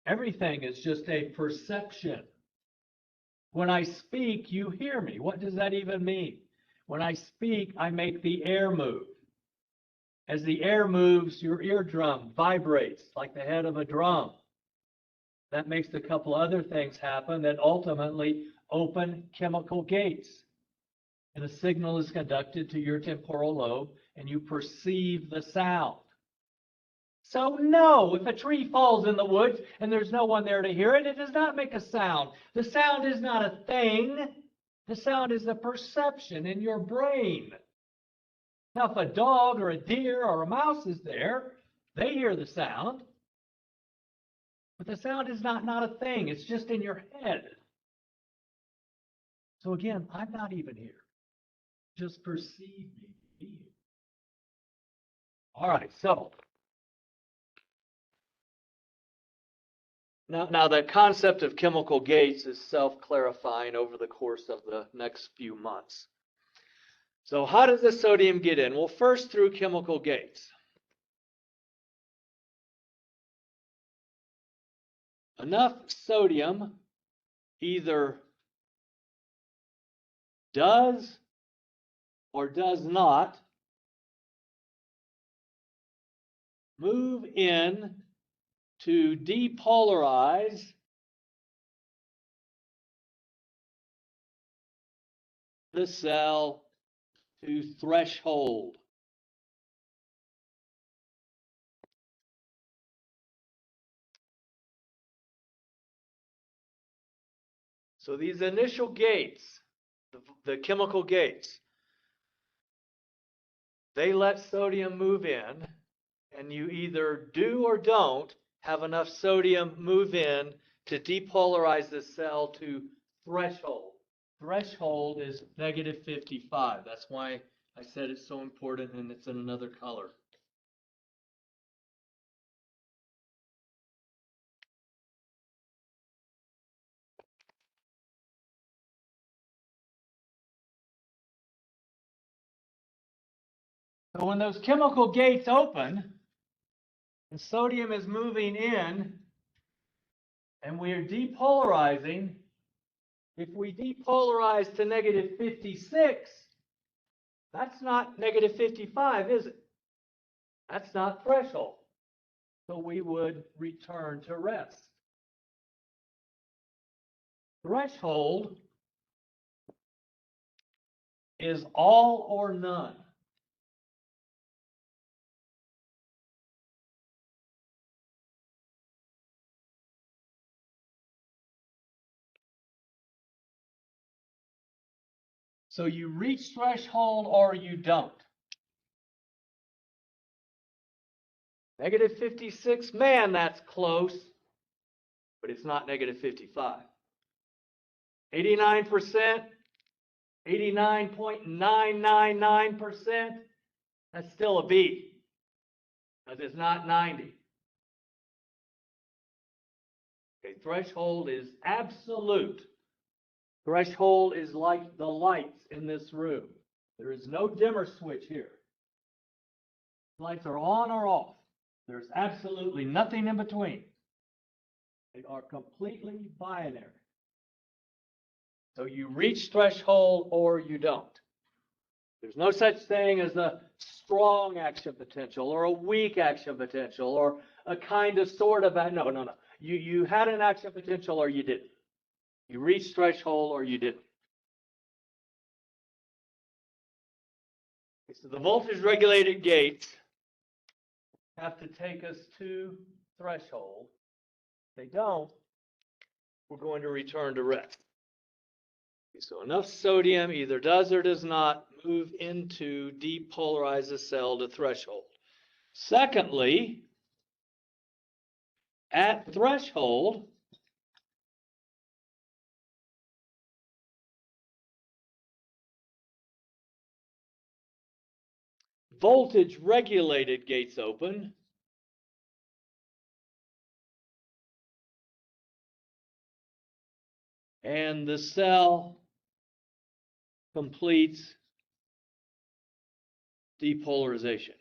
Everything is just a perception. When I speak, you hear me. What does that even mean? When I speak, I make the air move. As the air moves, your eardrum vibrates like the head of a drum. That makes a couple other things happen that ultimately open chemical gates. And a signal is conducted to your temporal lobe, and you perceive the sound. So no, if a tree falls in the woods and there's no one there to hear it, it does not make a sound. The sound is not a thing. The sound is a perception in your brain. Now, if a dog or a deer or a mouse is there, they hear the sound. But the sound is not a thing. It's just in your head. So again, I'm not even here. Just perceive me to be here. All right, so Now, the concept of chemical gates is self-clarifying over the course of the next few months. So how does the sodium get in? Well, first through chemical gates. Enough sodium either does or does not move in to depolarize the cell to threshold. So these initial gates, the chemical gates, they let sodium move in, and you either do or don't have enough sodium move in to depolarize the cell to threshold. Threshold is negative 55. That's why I said it's so important and it's in another color. So when those chemical gates open and sodium is moving in, and we are depolarizing. If we depolarize to negative 56, that's not negative 55, is it? That's not threshold. So we would return to rest. Threshold is all or none. So you reach threshold or you don't. Negative 56, man, that's close, but it's not negative 55. 89%, 89.999%, that's still a B, because it's not 90. Okay, threshold is absolute. Threshold is like the lights in this room. There is no dimmer switch here. Lights are on or off. There's absolutely nothing in between. They are completely binary. So you reach threshold or you don't. There's no such thing as a strong action potential or a weak action potential or a kind of sort of, no. You had an action potential or you didn't. You reached threshold or you didn't. So the voltage regulated gates have to take us to threshold. If they don't, we're going to return to rest. So enough sodium either does or does not move into depolarize the cell to threshold. Secondly, at threshold, voltage regulated gates open. And the cell completes depolarization.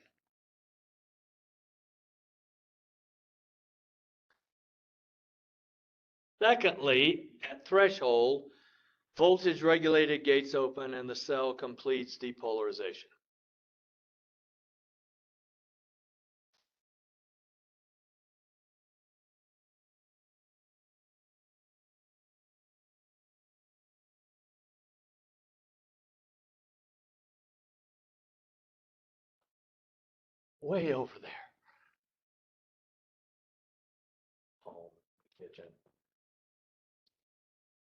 Secondly, at threshold, voltage regulated gates open and the cell completes depolarization. Way over there. Home, kitchen.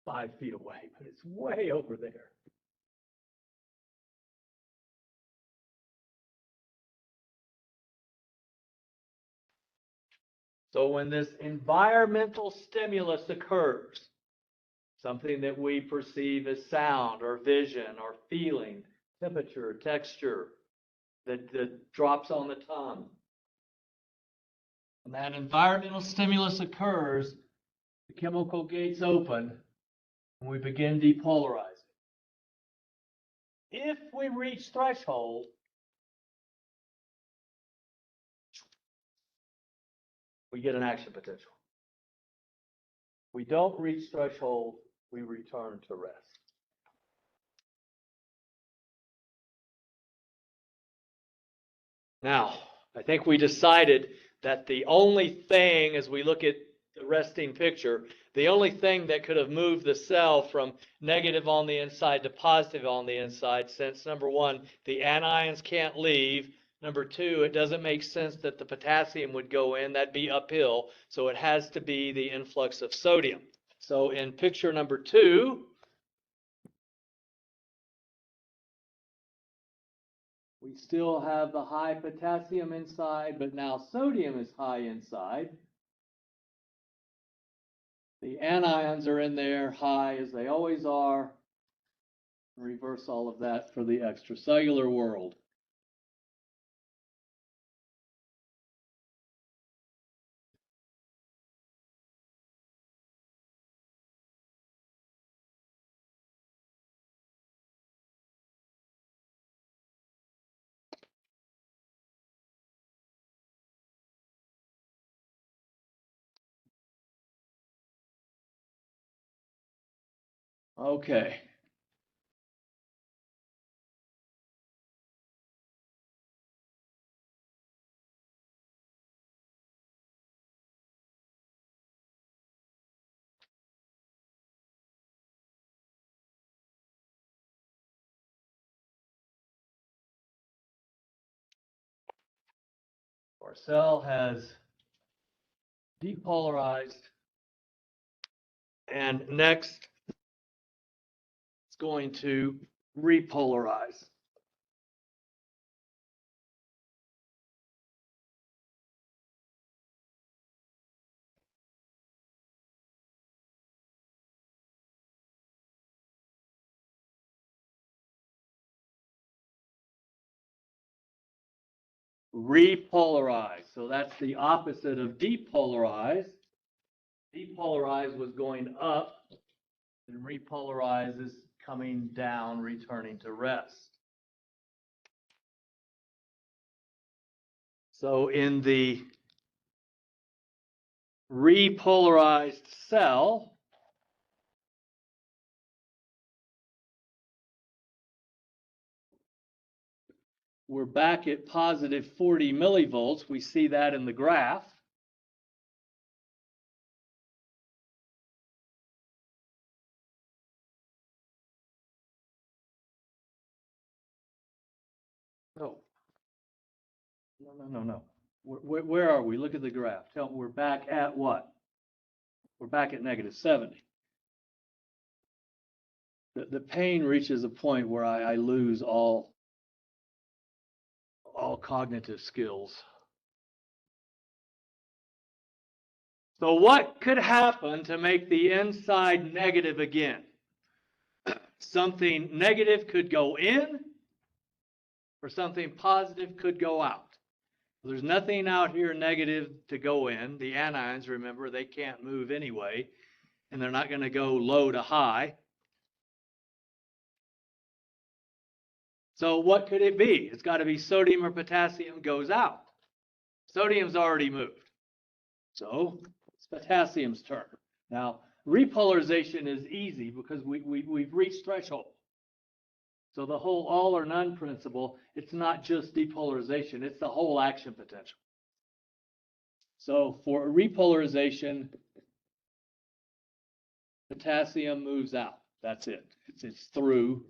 5 feet away, but it's way over there. So when this environmental stimulus occurs, something that we perceive as sound or vision or feeling, temperature, texture, that drops on the tongue. When that environmental stimulus occurs, the chemical gates open and we begin depolarizing. If we reach threshold, we get an action potential. We don't reach threshold, we return to rest. Now, I think we decided that the only thing, as we look at the resting picture, the only thing that could have moved the cell from negative on the inside to positive on the inside, since number one, the anions can't leave. Number two, it doesn't make sense that the potassium would go in, that'd be uphill. So it has to be the influx of sodium. So in picture number 2, we still have the high potassium inside, but now sodium is high inside. The anions are in there high as they always are. Reverse all of that for the extracellular world. Okay. Our cell has depolarized, and next it's going to repolarize. Repolarize. So that's the opposite of depolarize. Depolarize was going up, and repolarize is coming down, returning to rest. So in the repolarized cell, we're back at positive 40 millivolts. We see that in the graph. No. No. Where are we? Look at the graph. Tell me, we're back at what? We're back at negative 70. The pain reaches a point where I lose all cognitive skills. So what could happen to make the inside negative again? Something negative could go in, or something positive could go out. There's nothing out here negative to go in. The anions, remember, they can't move anyway, and they're not going to go low to high. So what could it be? It's got to be sodium or potassium goes out. Sodium's already moved. So it's potassium's turn. Now, repolarization is easy because we've reached threshold. So the whole all or none principle, it's not just depolarization, it's the whole action potential. So for repolarization, potassium moves out. That's it. It's through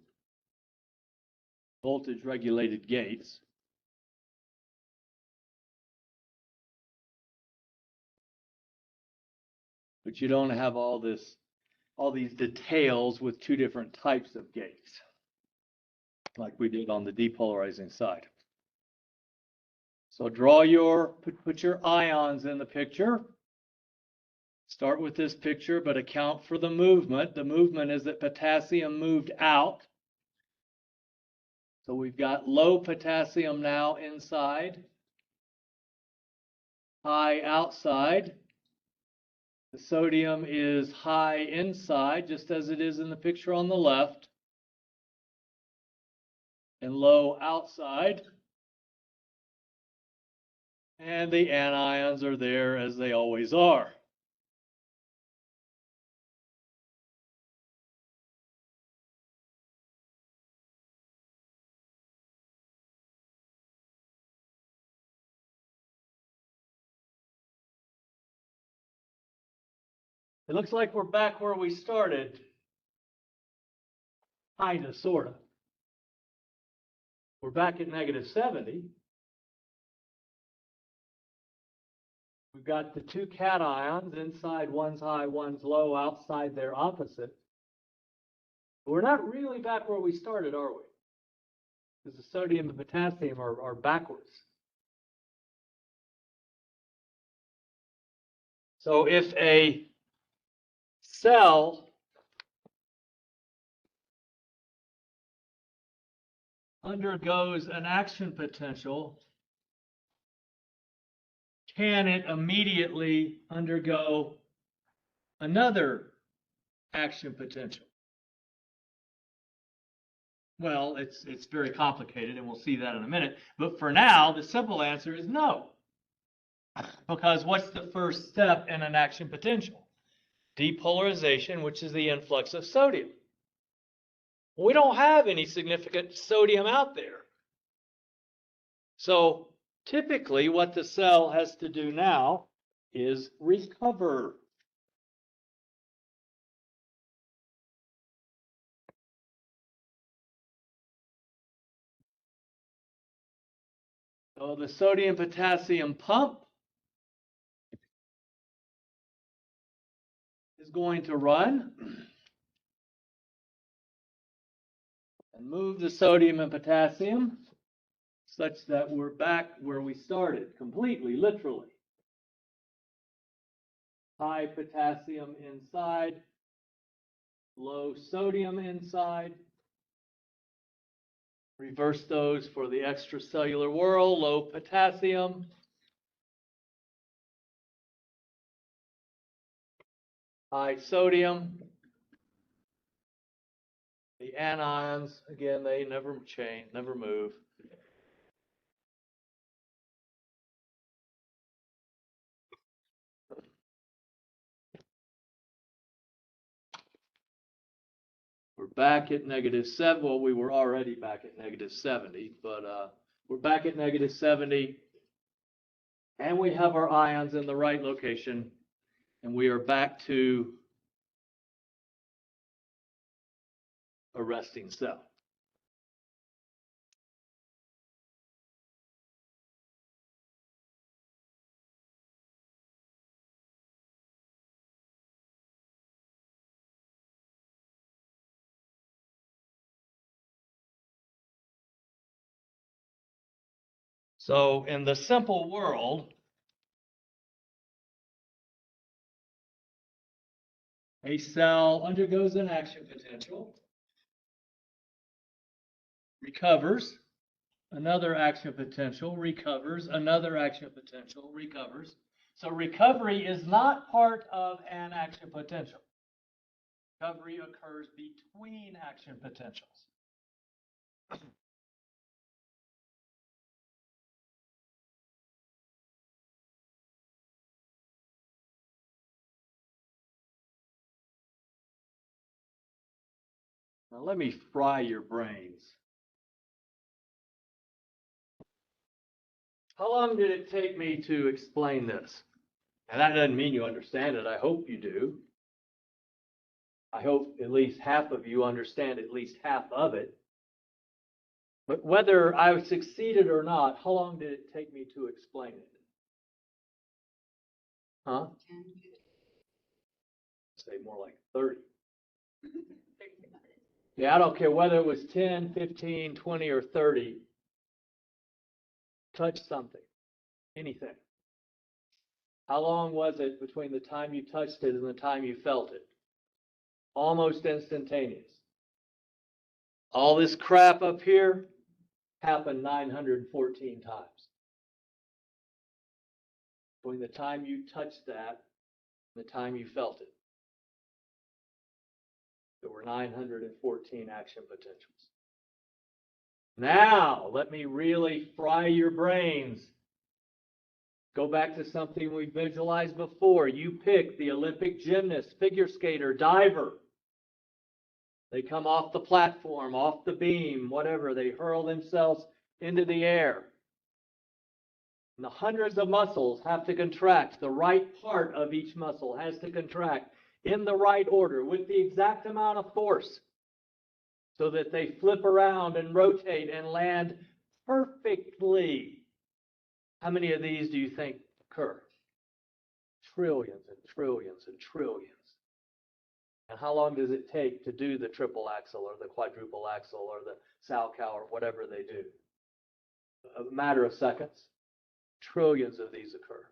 voltage regulated gates. But you don't have all these details with two different types of gates, like we did on the depolarizing side. So put your ions in the picture. Start with this picture, but account for the movement. The movement is that potassium moved out. So we've got low potassium now inside, high outside. The sodium is high inside, just as it is in the picture on the left, and low outside. And the anions are there as they always are. It looks like we're back where we started. Kinda, sorta. We're back at negative 70. We've got the two cations inside, one's high, one's low, outside they're opposite. We're not really back where we started, are we? Because the sodium and potassium are backwards. So if a cell undergoes an action potential, can it immediately undergo another action potential? Well, it's very complicated, and we'll see that in a minute. But for now, the simple answer is no. Because what's the first step in an action potential? Depolarization, which is the influx of sodium. We don't have any significant sodium out there. So typically what the cell has to do now is recover. So the sodium potassium pump is going to run and move the sodium and potassium such that we're back where we started, completely, literally. High potassium inside, low sodium inside. Reverse those for the extracellular world, low potassium. High sodium. The anions, again, they never change, never move. We're back at -7. Well, we were already back at -70, but we're back at -70. And we have our ions in the right location. And we are back to a resting cell. So in the simple world, a cell undergoes an action potential, recovers, another action potential, recovers, another action potential, recovers. So recovery is not part of an action potential. Recovery occurs between action potentials. Now let me fry your brains. How long did it take me to explain this? And that doesn't mean you understand it. I hope you do. I hope at least half of you understand at least half of it. But whether I succeeded or not, how long did it take me to explain it? Huh? Say more like 30. Yeah, I don't care whether it was 10, 15, 20, or 30. Touch something, anything. How long was it between the time you touched it and the time you felt it? Almost instantaneous. All this crap up here happened 914 times. Between the time you touched that and the time you felt it. There were 914 action potentials. Now, let me really fry your brains. Go back to something we visualized before. You pick the Olympic gymnast, figure skater, diver. They come off the platform, off the beam, whatever. They hurl themselves into the air. And the hundreds of muscles have to contract. The right part of each muscle has to contract in the right order with the exact amount of force so that they flip around and rotate and land perfectly. How many of these do you think occur? Trillions and trillions and trillions. And how long does it take to do the triple axle or the quadruple axle or the Salchow or whatever they do? A matter of seconds. Trillions of these occur.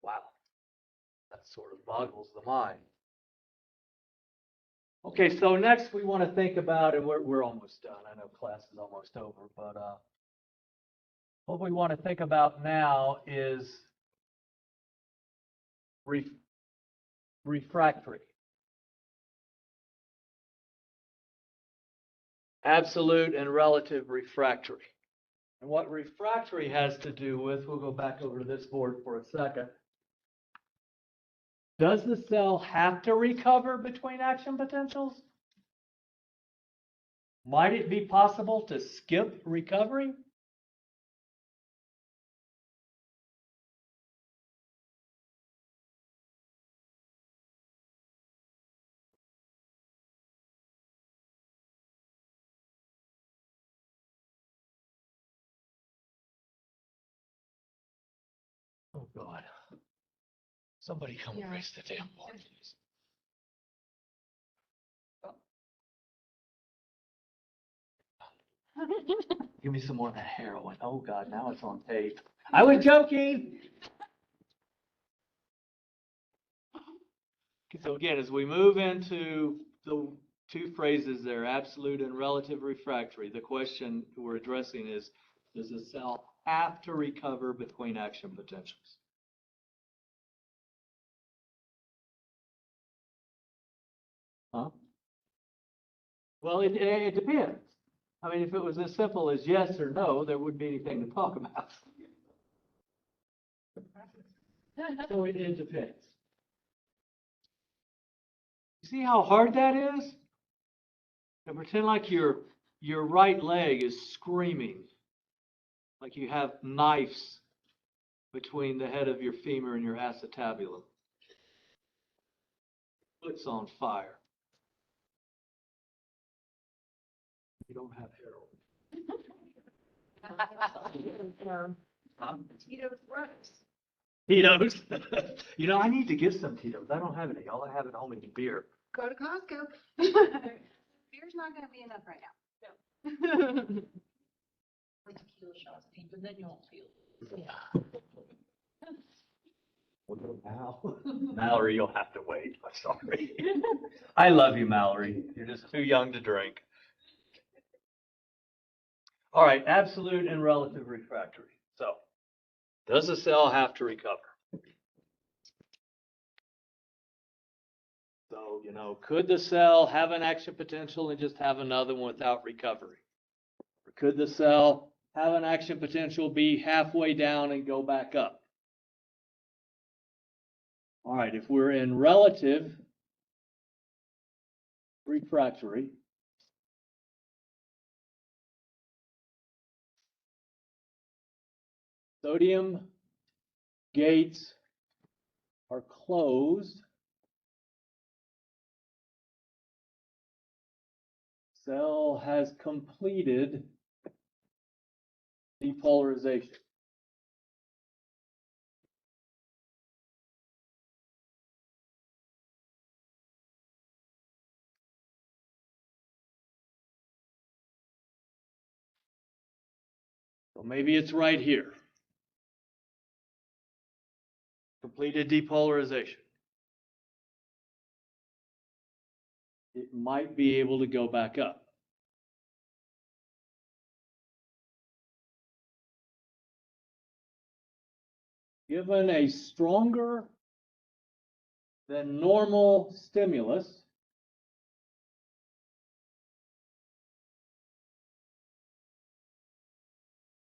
Wow. That sort of boggles the mind. Okay, so next we want to think about, and we're almost done. I know class is almost over, but what we want to think about now is refractory. Absolute and relative refractory. And what refractory has to do with, we'll go back over to this board for a second. Does the cell have to recover between action potentials? Might it be possible to skip recovery? Oh, God. Somebody come and raise the damn bar, please. Give me some more of that heroin. Oh, God, now it's on tape. I was joking. So again, as we move into the two phrases there, absolute and relative refractory, the question we're addressing is, does a cell have to recover between action potentials? Huh? Well, it depends. I mean, if it was as simple as yes or no, there wouldn't be anything to talk about. So it depends. See how hard that is? And pretend like your right leg is screaming, like you have knives between the head of your femur and your acetabulum. Foot's on fire. You don't have heroin. Tito's Rose. Tito's. You know, I need to get some Tito's. I don't have any. All I have at home is beer. Go to Costco. Beer's not gonna be enough right now. Like tequila shots, and then you won't feel it. Well, Mallory, you'll have to wait. I'm sorry. I love you, Mallory. You're just too young to drink. All right, absolute and relative refractory. So, does a cell have to recover? So, you know, could the cell have an action potential and just have another one without recovery? Or could the cell have an action potential, be halfway down and go back up? All right, if we're in relative refractory, sodium gates are closed. Cell has completed depolarization. So maybe it's right here. Completed depolarization. It might be able to go back up. Given a stronger than normal stimulus,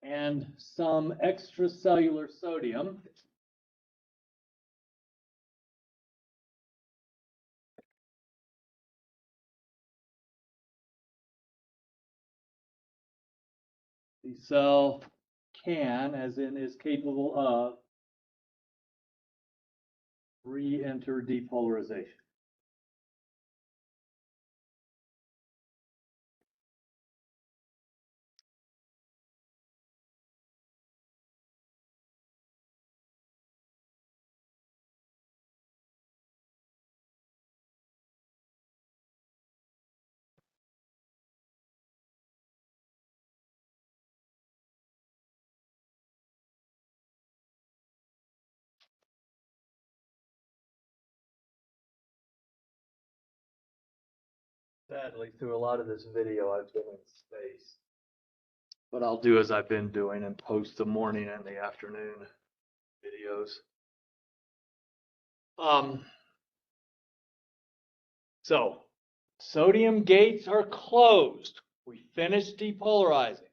and some extracellular sodium, the cell can, as in is capable of, re-enter depolarization. Sadly, through a lot of this video, I've been in space. What I'll do as I've been doing and post the morning and the afternoon videos. So sodium gates are closed. We finished depolarizing.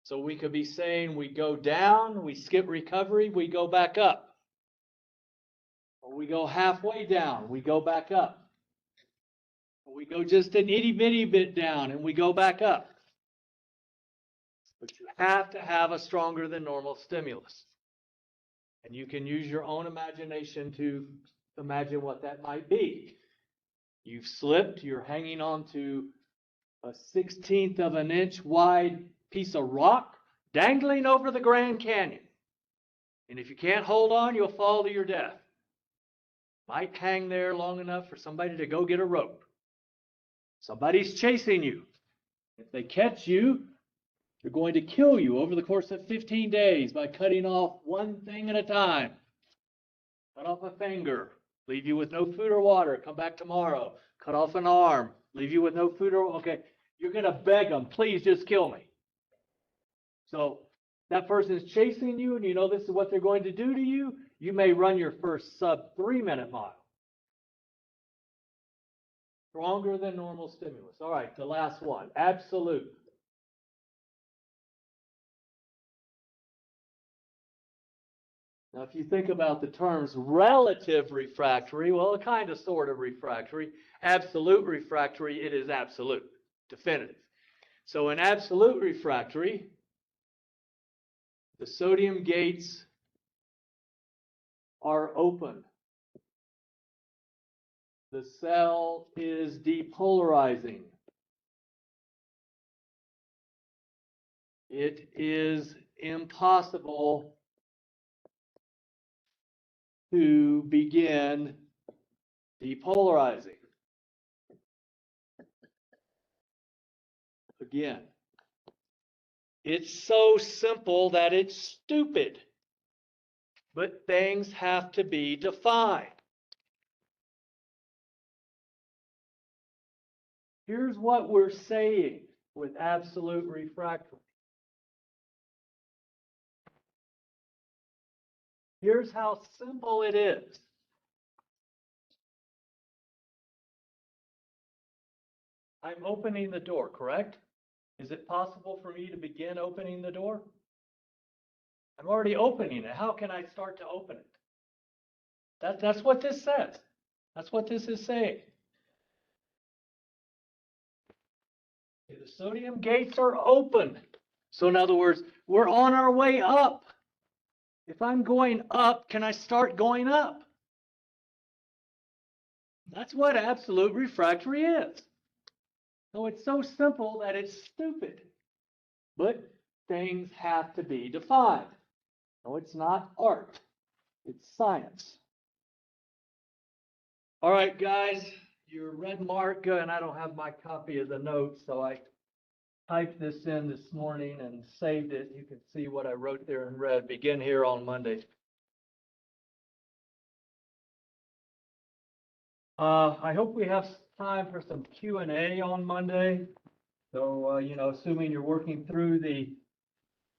So we could be saying we go down, we skip recovery, we go back up. Or we go halfway down, we go back up. We go just an itty bitty bit down and we go back up. But you have to have a stronger than normal stimulus. And you can use your own imagination to imagine what that might be. You've slipped, you're hanging on to a 1/16 of an inch wide piece of rock dangling over the Grand Canyon. And if you can't hold on, you'll fall to your death. Might hang there long enough for somebody to go get a rope. Somebody's chasing you. If they catch you, they're going to kill you over the course of 15 days by cutting off one thing at a time. Cut off a finger, leave you with no food or water, come back tomorrow. Cut off an arm, leave you with no food or, okay, you're going to beg them, please just kill me. So that person's chasing you and you know this is what they're going to do to you. You may run your first sub 3-minute mile. Stronger than normal stimulus. All right, the last one, absolute. Now, if you think about the terms relative refractory, well, kind of sort of refractory. Absolute refractory, it is absolute, definitive. So in absolute refractory, the sodium gates are open. The cell is depolarizing. It is impossible to begin depolarizing. Again, it's so simple that it's stupid, but things have to be defined. Here's what we're saying with absolute refractory. Here's how simple it is. I'm opening the door, correct? Is it possible for me to begin opening the door? I'm already opening it. How can I start to open it? That's what this says. That's what this is saying. Okay, the sodium gates are open. So in other words, we're on our way up. If I'm going up, can I start going up? That's what absolute refractory is. So it's so simple that it's stupid. But things have to be defined. No, it's not art. It's science. All right, guys, your red mark, and I don't have my copy of the notes, so I typed this in this morning and saved it. You can see what I wrote there in red. Begin here on Monday. I hope we have time for some Q&A on Monday. So, assuming you're working through the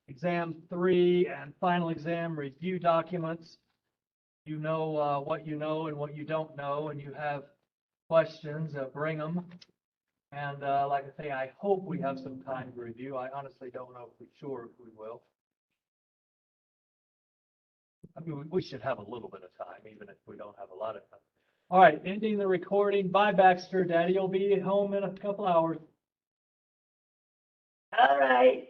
exam 3 and final exam review documents, you know what you know and what you don't know, and you have questions, bring them. And like I say, I hope we have some time to review. I honestly don't know for sure if we will. I mean, we should have a little bit of time, even if we don't have a lot of time. All right, ending the recording. Bye, Baxter. Daddy will be home in a couple hours. All right.